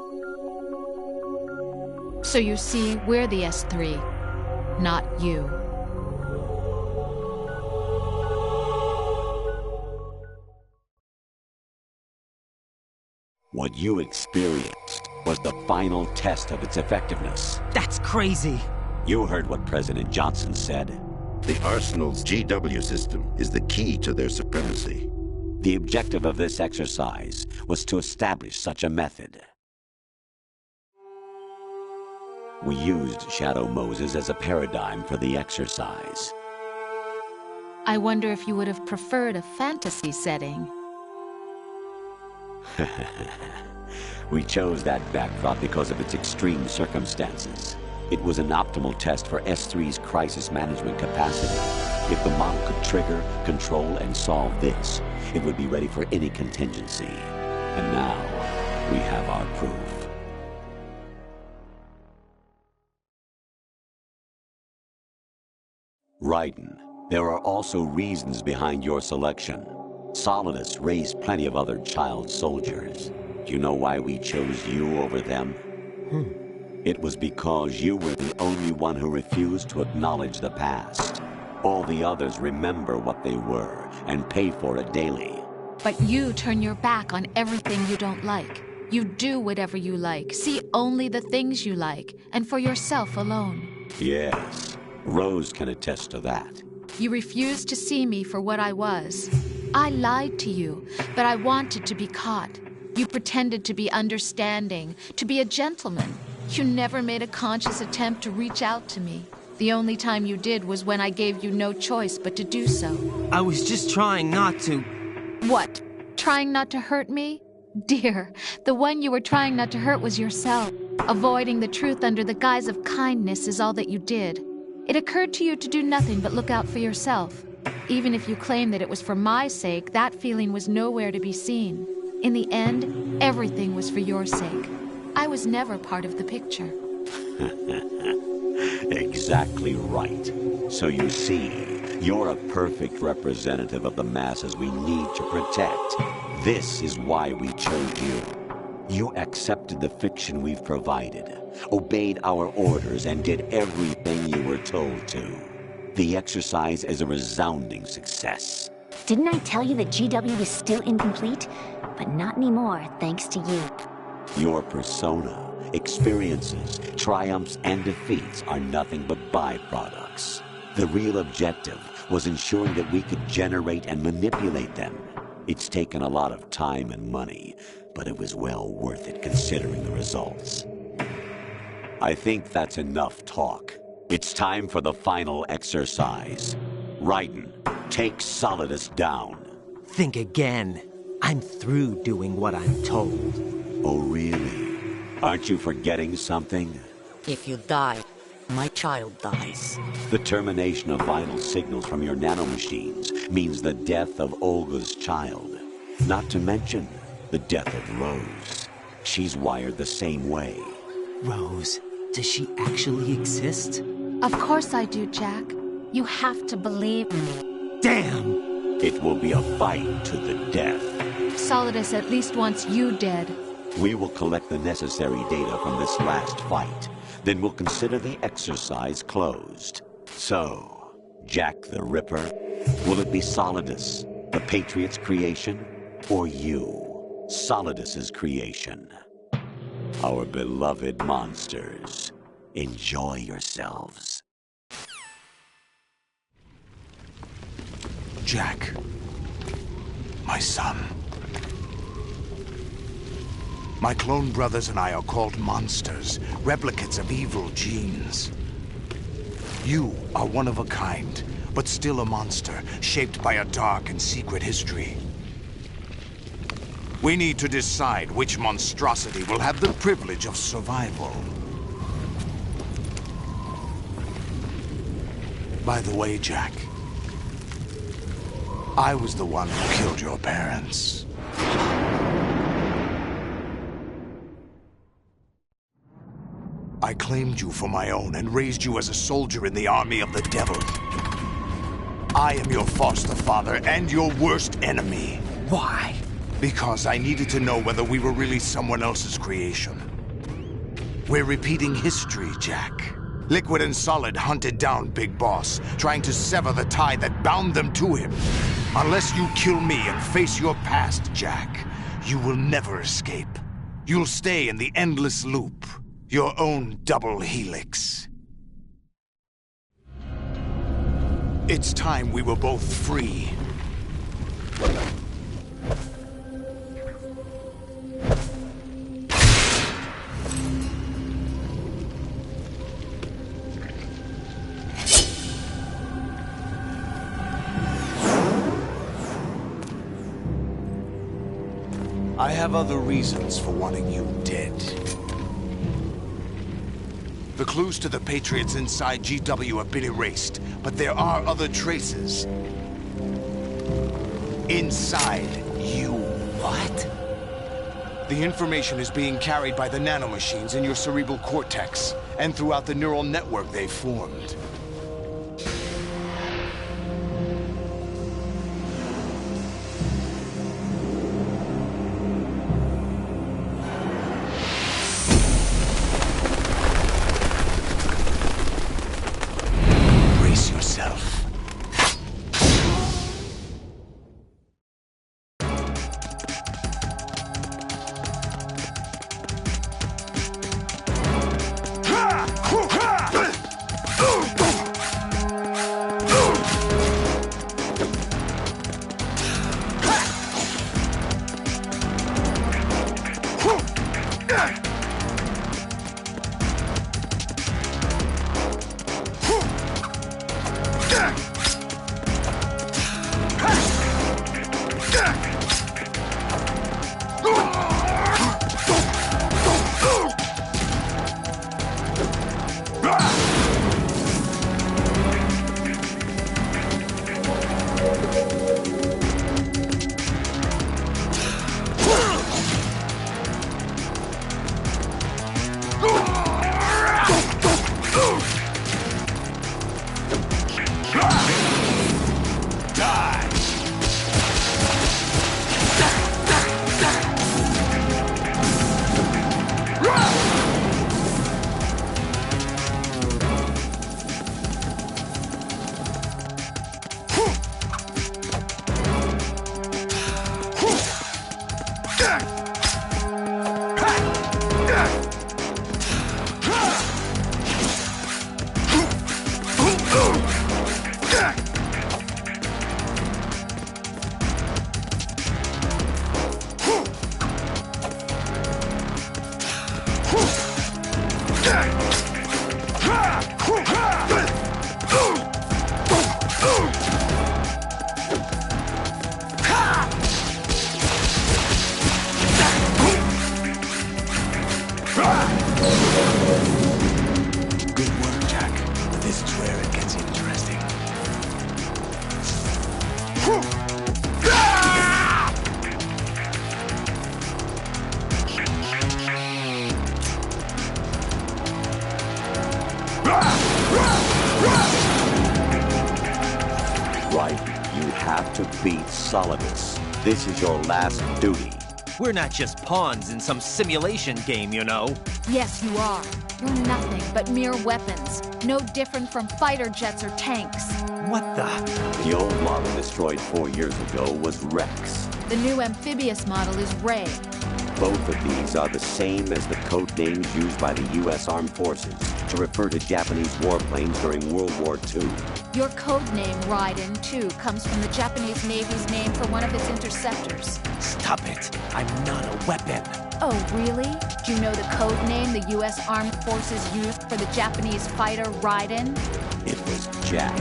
So you see, we're the S3, not you.
What you experienced was the final test of its effectiveness.
That's crazy.
You heard what President Johnson said.
The Arsenal's GW system is the key to their supremacy.
The objective of this exercise was to establish such a method. We used Shadow Moses as a paradigm for the exercise.
I wonder if you would have preferred a fantasy setting.
We chose that backdrop because of its extreme circumstances. It was an optimal test for S3's crisis management capacity. If the model could trigger, control, and solve this, it would be ready for any contingency. And now, we have our proof. Raiden, there are also reasons behind your selection. Solidus raised plenty of other child soldiers. Do you know why we chose you over them? It was because you were the only one who refused to acknowledge the past. All the others remember what they were and pay for it daily.
But you turn your back on everything you don't like. You do whatever you like, see only the things you like, and for yourself alone.
Yes, Rose can attest to that.
You refused to see me for what I was. I lied to you, but I wanted to be caught. You pretended to be understanding, to be a gentleman. You never made a conscious attempt to reach out to me. The only time you did was when I gave you no choice but to do so.
I was just trying not to...
What? Trying not to hurt me? Dear, the one you were trying not to hurt was yourself. Avoiding the truth under the guise of kindness is all that you did. It occurred to you to do nothing but look out for yourself. Even if you claim that it was for my sake, that feeling was nowhere to be seen. In the end, everything was for your sake. I was never part of the picture.
Exactly right. So you see, you're a perfect representative of the masses we need to protect. This is why we chose you. You accepted the fiction we've provided, obeyed our orders, and did everything you were told to. The exercise is a resounding success.
Didn't I tell you that GW was still incomplete? But not anymore, thanks to you.
Your persona, experiences, triumphs, and defeats are nothing but byproducts. The real objective was ensuring that we could generate and manipulate them. It's taken a lot of time and money, but it was well worth it considering the results. I think that's enough talk. It's time for the final exercise. Raiden, take Solidus down.
Think again. I'm through doing what I'm told.
Oh, really? Aren't you forgetting something?
If you die, my child dies.
The termination of vital signals from your nanomachines means the death of Olga's child. Not to mention the death of Rose. She's wired the same way.
Rose, does she actually exist?
Of course I do, Jack. You have to believe me.
Damn!
It will be a fight to the death.
Solidus at least wants you dead.
We will collect the necessary data from this last fight. Then we'll consider the exercise closed. So, Jack the Ripper, will it be Solidus, the Patriot's creation, or you, Solidus's creation? Our beloved monsters, enjoy yourselves.
Jack, my son. My clone brothers and I are called monsters, replicates of evil genes. You are one of a kind, but still a monster, shaped by a dark and secret history. We need to decide which monstrosity will have the privilege of survival. By the way, Jack, I was the one who killed your parents. I claimed you for my own and raised you as a soldier in the army of the devil. I am your foster father and your worst enemy.
Why?
Because I needed to know whether we were really someone else's creation. We're repeating history, Jack. Liquid and Solid hunted down Big Boss, trying to sever the tie that bound them to him. Unless you kill me and face your past, Jack, you will never escape. You'll stay in the endless loop. Your own double helix. It's time we were both free. I have other reasons for wanting you dead. The clues to the Patriots inside GW have been erased, but there are other traces. Inside you.
What?
The information is being carried by the nanomachines in your cerebral cortex, and throughout the neural network they've formed. Brace yourself. Good work, Jack. This is where it gets interesting.
Right, you have to beat Solidus. This is your last duty.
We're not just pawns in some simulation game, you know.
Yes, you are. You're nothing but mere weapons. No different from fighter jets or tanks.
What the?
The old model destroyed 4 years ago was Rex.
The new amphibious model is Ray.
Both of these are the same as the code names used by the U.S. Armed Forces to refer to Japanese warplanes during World War II.
Your code name, Raiden, too, comes from the Japanese Navy's name for one of its interceptors.
Stop it. I'm not a weapon.
Oh, really? Do you know the code name the U.S. Armed Forces used for the Japanese fighter Raiden?
It was Jack.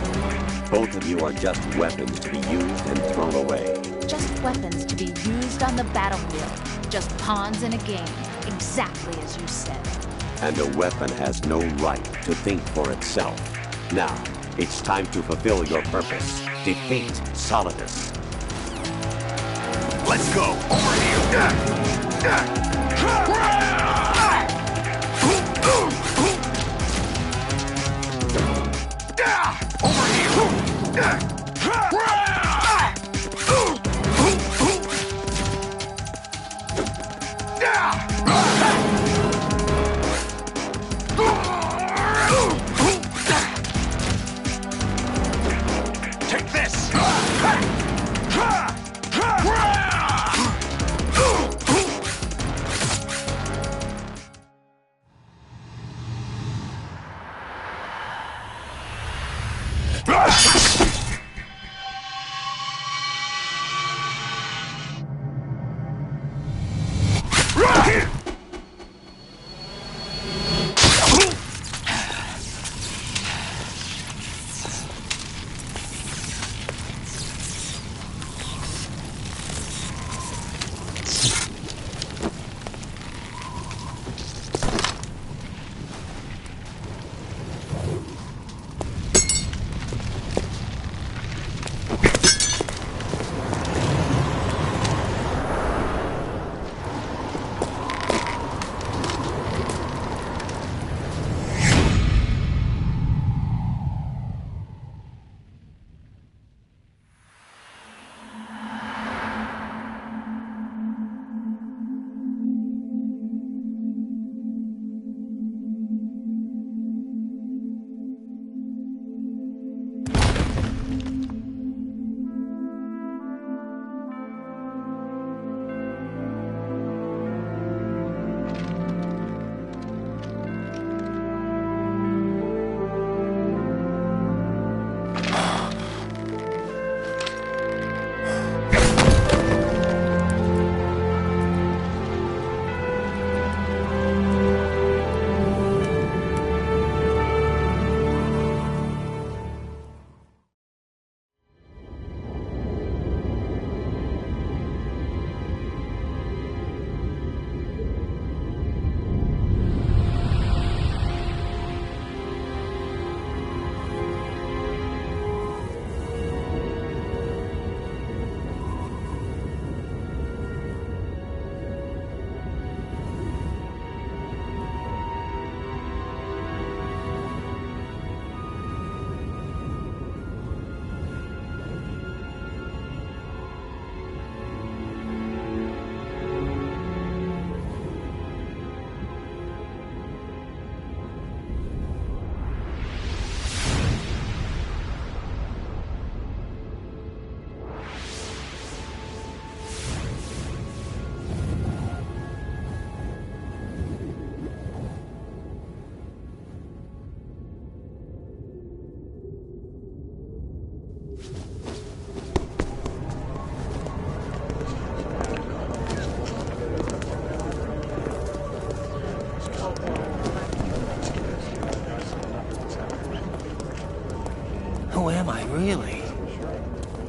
Both of you are just weapons to be used and thrown away.
Just weapons to be used on the battlefield. Just pawns in a game. Exactly as you said.
And a weapon has no right to think for itself. Now, it's time to fulfill your purpose. Defeat Solidus.
Let's go! Over here! Take this!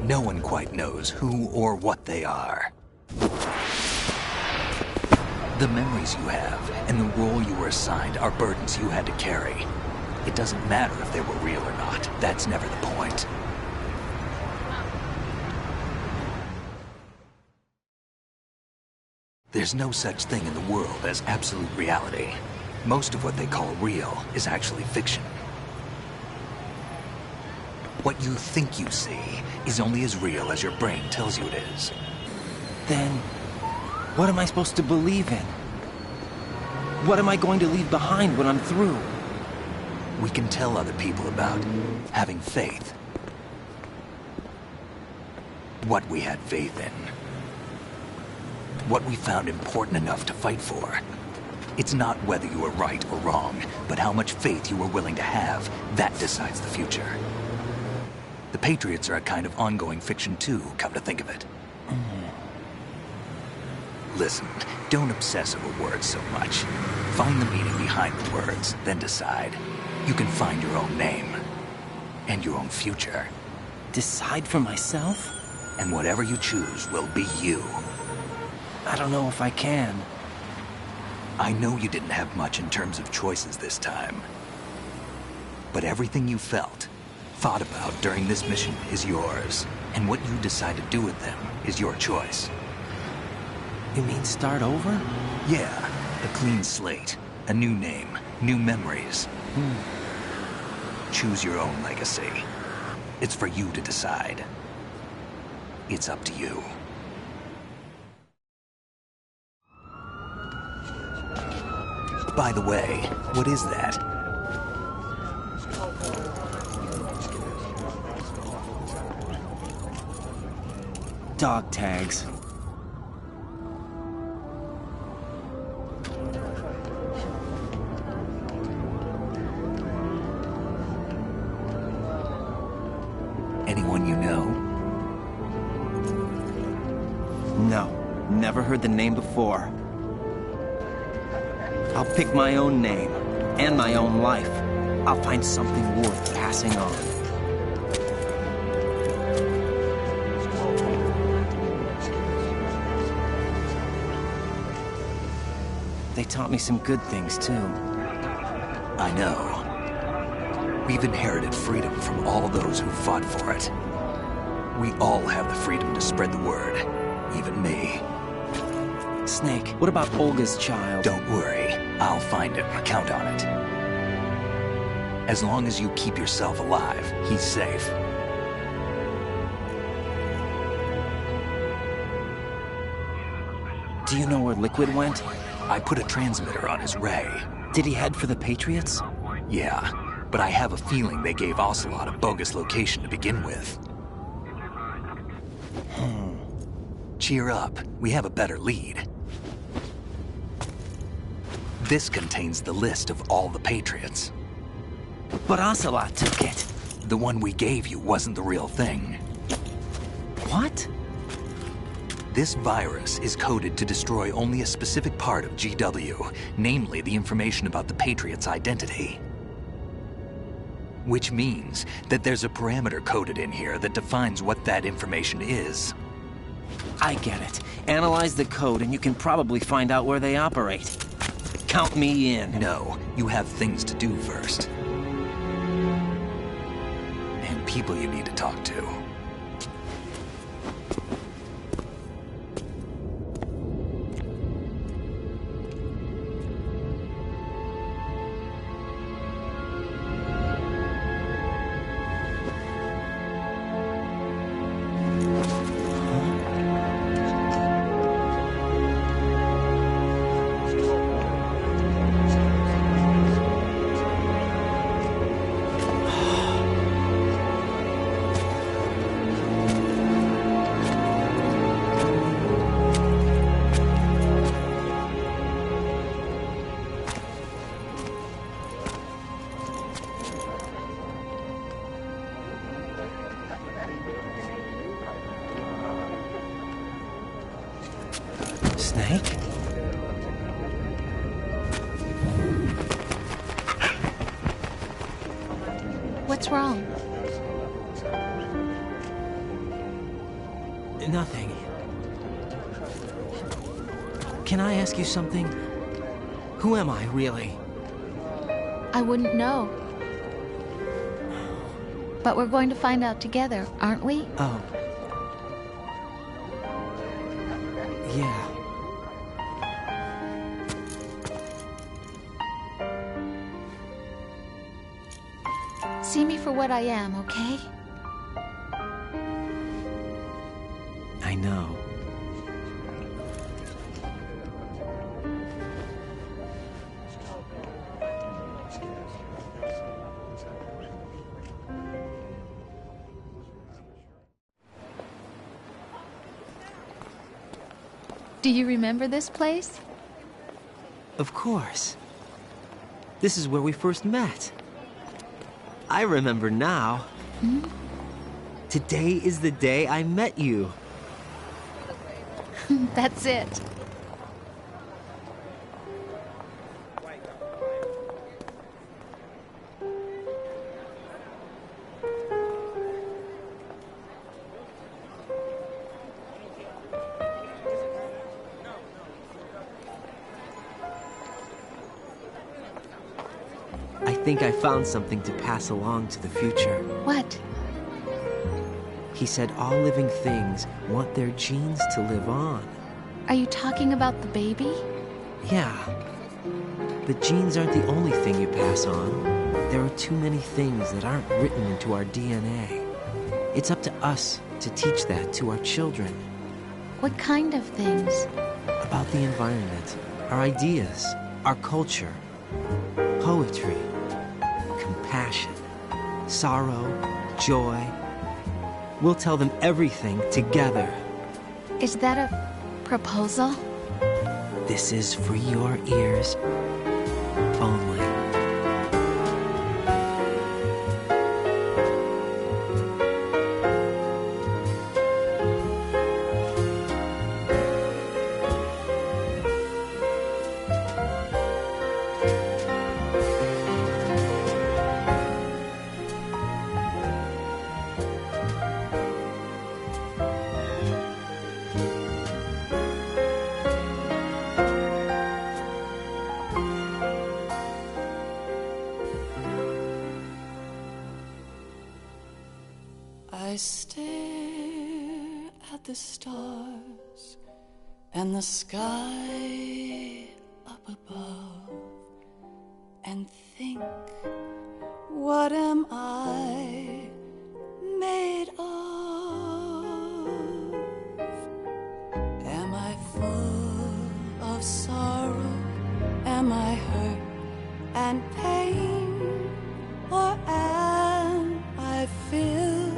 No one quite knows who or what they are. The memories you have and the role you were assigned are burdens you had to carry. It doesn't matter if they were real or not. That's never the point. There's no such thing in the world as absolute reality. Most of what they call real is actually fiction. What you think you see is only as real as your brain tells you it is.
Then, what am I supposed to believe in? What am I going to leave behind when I'm through?
We can tell other people about having faith. What we had faith in. What we found important enough to fight for. It's not whether you were right or wrong, but how much faith you were willing to have. That decides the future. The Patriots are a kind of ongoing fiction too, come to think of it. Listen, don't obsess over words so much. Find the meaning behind the words, then decide. You can find your own name. And your own future.
Decide for myself?
And whatever you choose will be you.
I don't know if I can.
I know you didn't have much in terms of choices this time. But everything you felt, thought about during this mission is yours. And what you decide to do with them is your choice.
You mean start over?
Yeah, a clean slate, a new name, new memories. Choose your own legacy. It's for you to decide. It's up to you. By the way, what is that?
Dog tags.
Anyone you know?
No, never heard the name before. I'll pick my own name, and my own life. I'll find something worth passing on. They taught me some good things, too.
I know. We've inherited freedom from all those who fought for it. We all have the freedom to spread the word, even me.
Snake, what about Olga's child?
Don't worry. I'll find him. Count on it. As long as you keep yourself alive, he's safe.
Do you know where Liquid went?
I put a transmitter on his ray.
Did he head for the Patriots?
Yeah, but I have a feeling they gave Ocelot a bogus location to begin with. Cheer up. We have a better lead. This contains the list of all the Patriots.
But Ocelot took it.
The one we gave you wasn't the real thing.
What?
This virus is coded to destroy only a specific part of GW, namely the information about the Patriots' identity. Which means that there's a parameter coded in here that defines what that information is.
I get it. Analyze the code and you can probably find out where they operate. Count me in.
No, you have things to do first. And people you need to talk to.
Snake?
What's wrong?
Nothing. Can I ask you something? Who am I, really?
I wouldn't know. But we're going to find out together, aren't we?
Oh. Yeah.
See me for what I am, okay?
I know.
Do you remember this place?
Of course. This is where we first met. I remember now.
Hmm?
Today is the day I met you.
That's it.
I think I found something to pass along to the future.
What?
He said all living things want their genes to live on.
Are you talking about the baby?
Yeah. The genes aren't the only thing you pass on. There are too many things that aren't written into our DNA. It's up to us to teach that to our children.
What kind of things?
About the environment, our ideas, our culture, poetry, compassion, sorrow, joy. We'll tell them everything together.
Is that a proposal?
This is for your ears only.
I stare at the stars and the sky up above and think, what am I made of? Am I full of sorrow? Am I hurt and pain? Or am I filled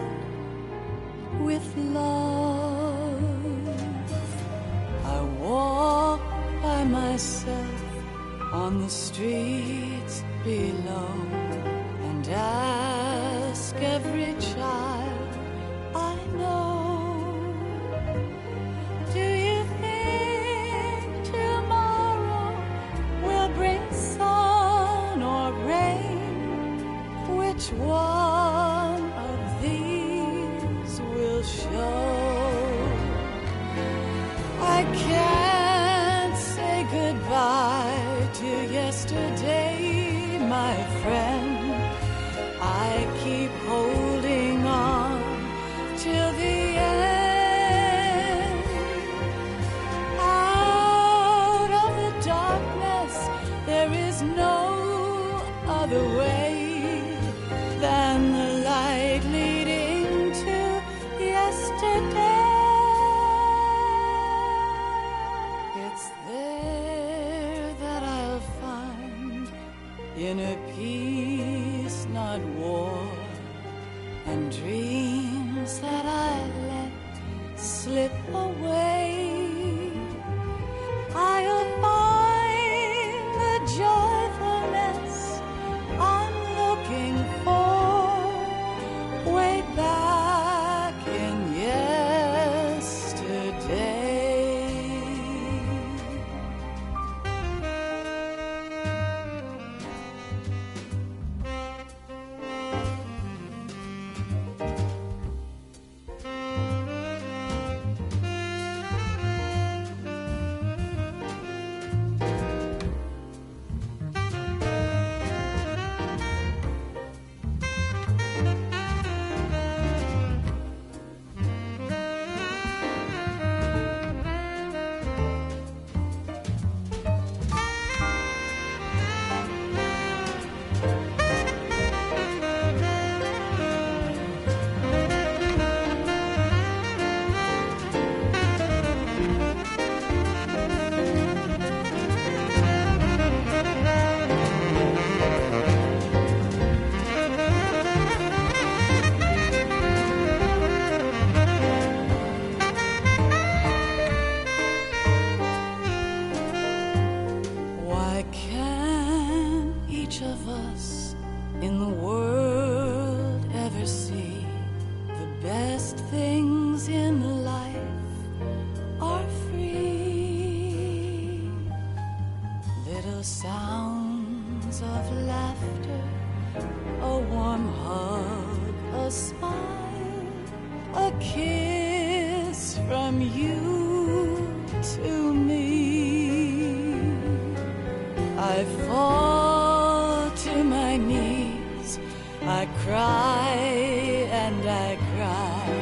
with love? I walk by myself on the streets below and ask every child I know, do you think tomorrow will bring sun or rain? Which one of these will show? I can't say goodbye to yesterday, my friend. I keep holding on till the end. Out of the darkness, there is no other way than the light leading to yesterday. It's there that I'll find inner peace, not war, and dreams that I let slip away. I'll find the joyfulness I'm looking for way back in yesterday. from you to me. I fall to my knees, I cry and I cry.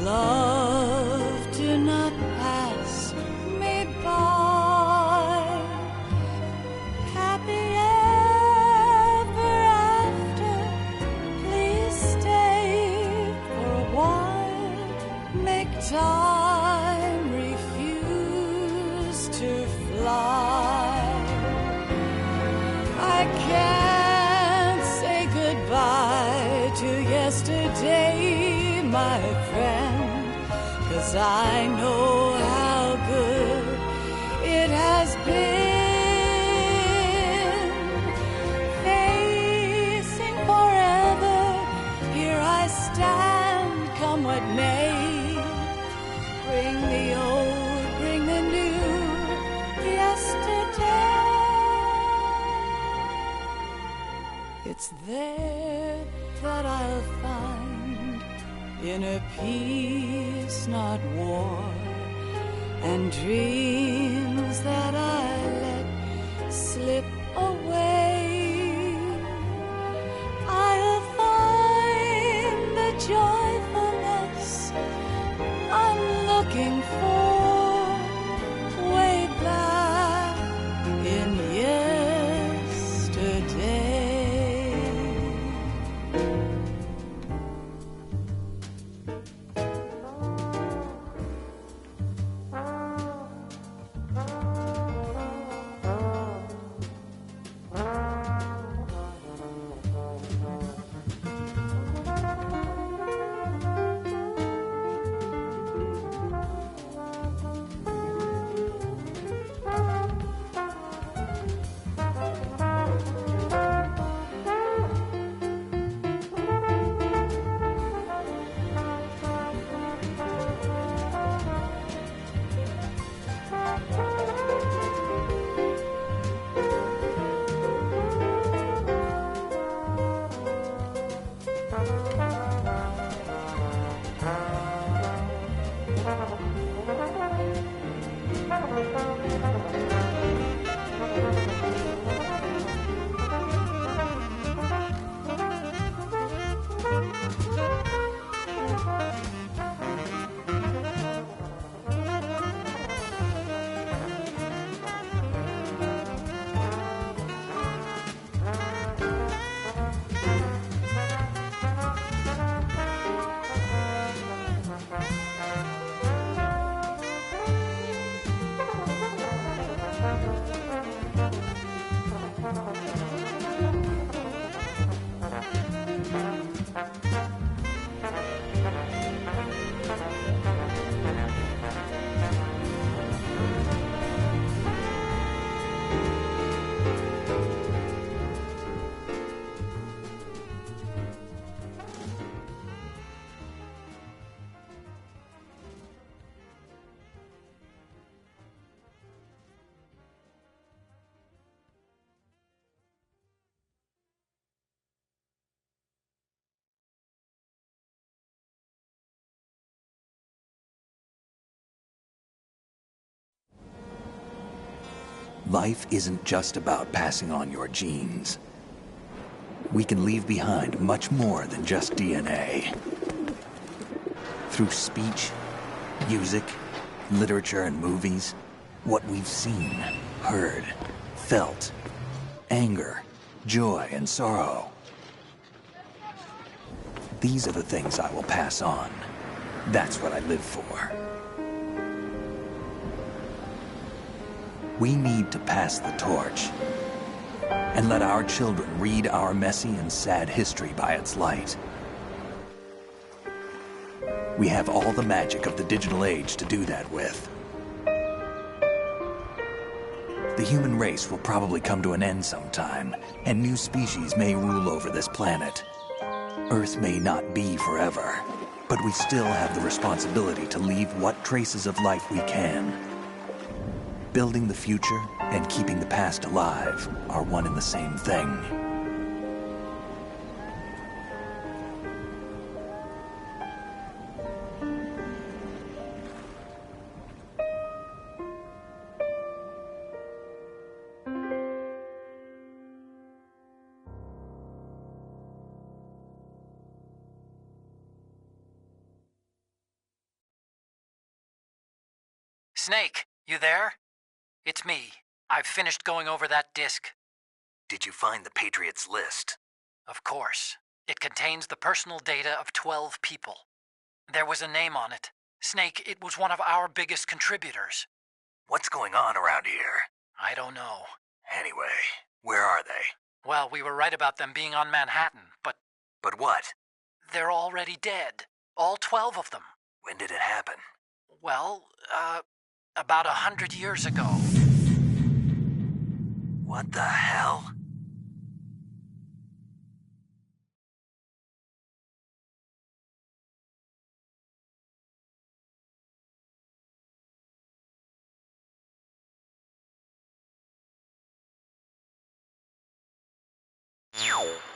Love, do not pass me by. Happy ever after, please stay for a while. Make time refuse to fly. I can't say goodbye to yesterday, my friend, 'cause I know how good it has been. Facing forever, here I stand, come what may. Bring the old, bring the new, yesterday. It's there that I'll find inner peace, not war, and dreams that I let slip away. I'll find the joyfulness I'm looking for way back in yesterday.
Life isn't just about passing on your genes. We can leave behind much more than just DNA. Through speech, music, literature, and movies, what we've seen, heard, felt, anger, joy, and sorrow. These are the things I will pass on. That's what I live for. We need to pass the torch and let our children read our messy and sad history by its light. We have all the magic of the digital age to do that with. The human race will probably come to an end sometime, and new species may rule over this planet. Earth may not be forever, but we still have the responsibility to leave what traces of life we can. Building the future and keeping the past alive are one and the same thing.
Snake, you there? It's me. I've finished going over that disk.
Did you find the Patriots list?
Of course. It contains the personal data of 12 people. There was a name on it. Snake, it was one of our biggest contributors.
What's going on around here?
I don't know.
Anyway, where are they?
Well, we were right about them being on Manhattan, but...
But what?
They're already dead. All 12 of them.
When did it happen?
Well, about 100 years ago.
What the hell?
Ow.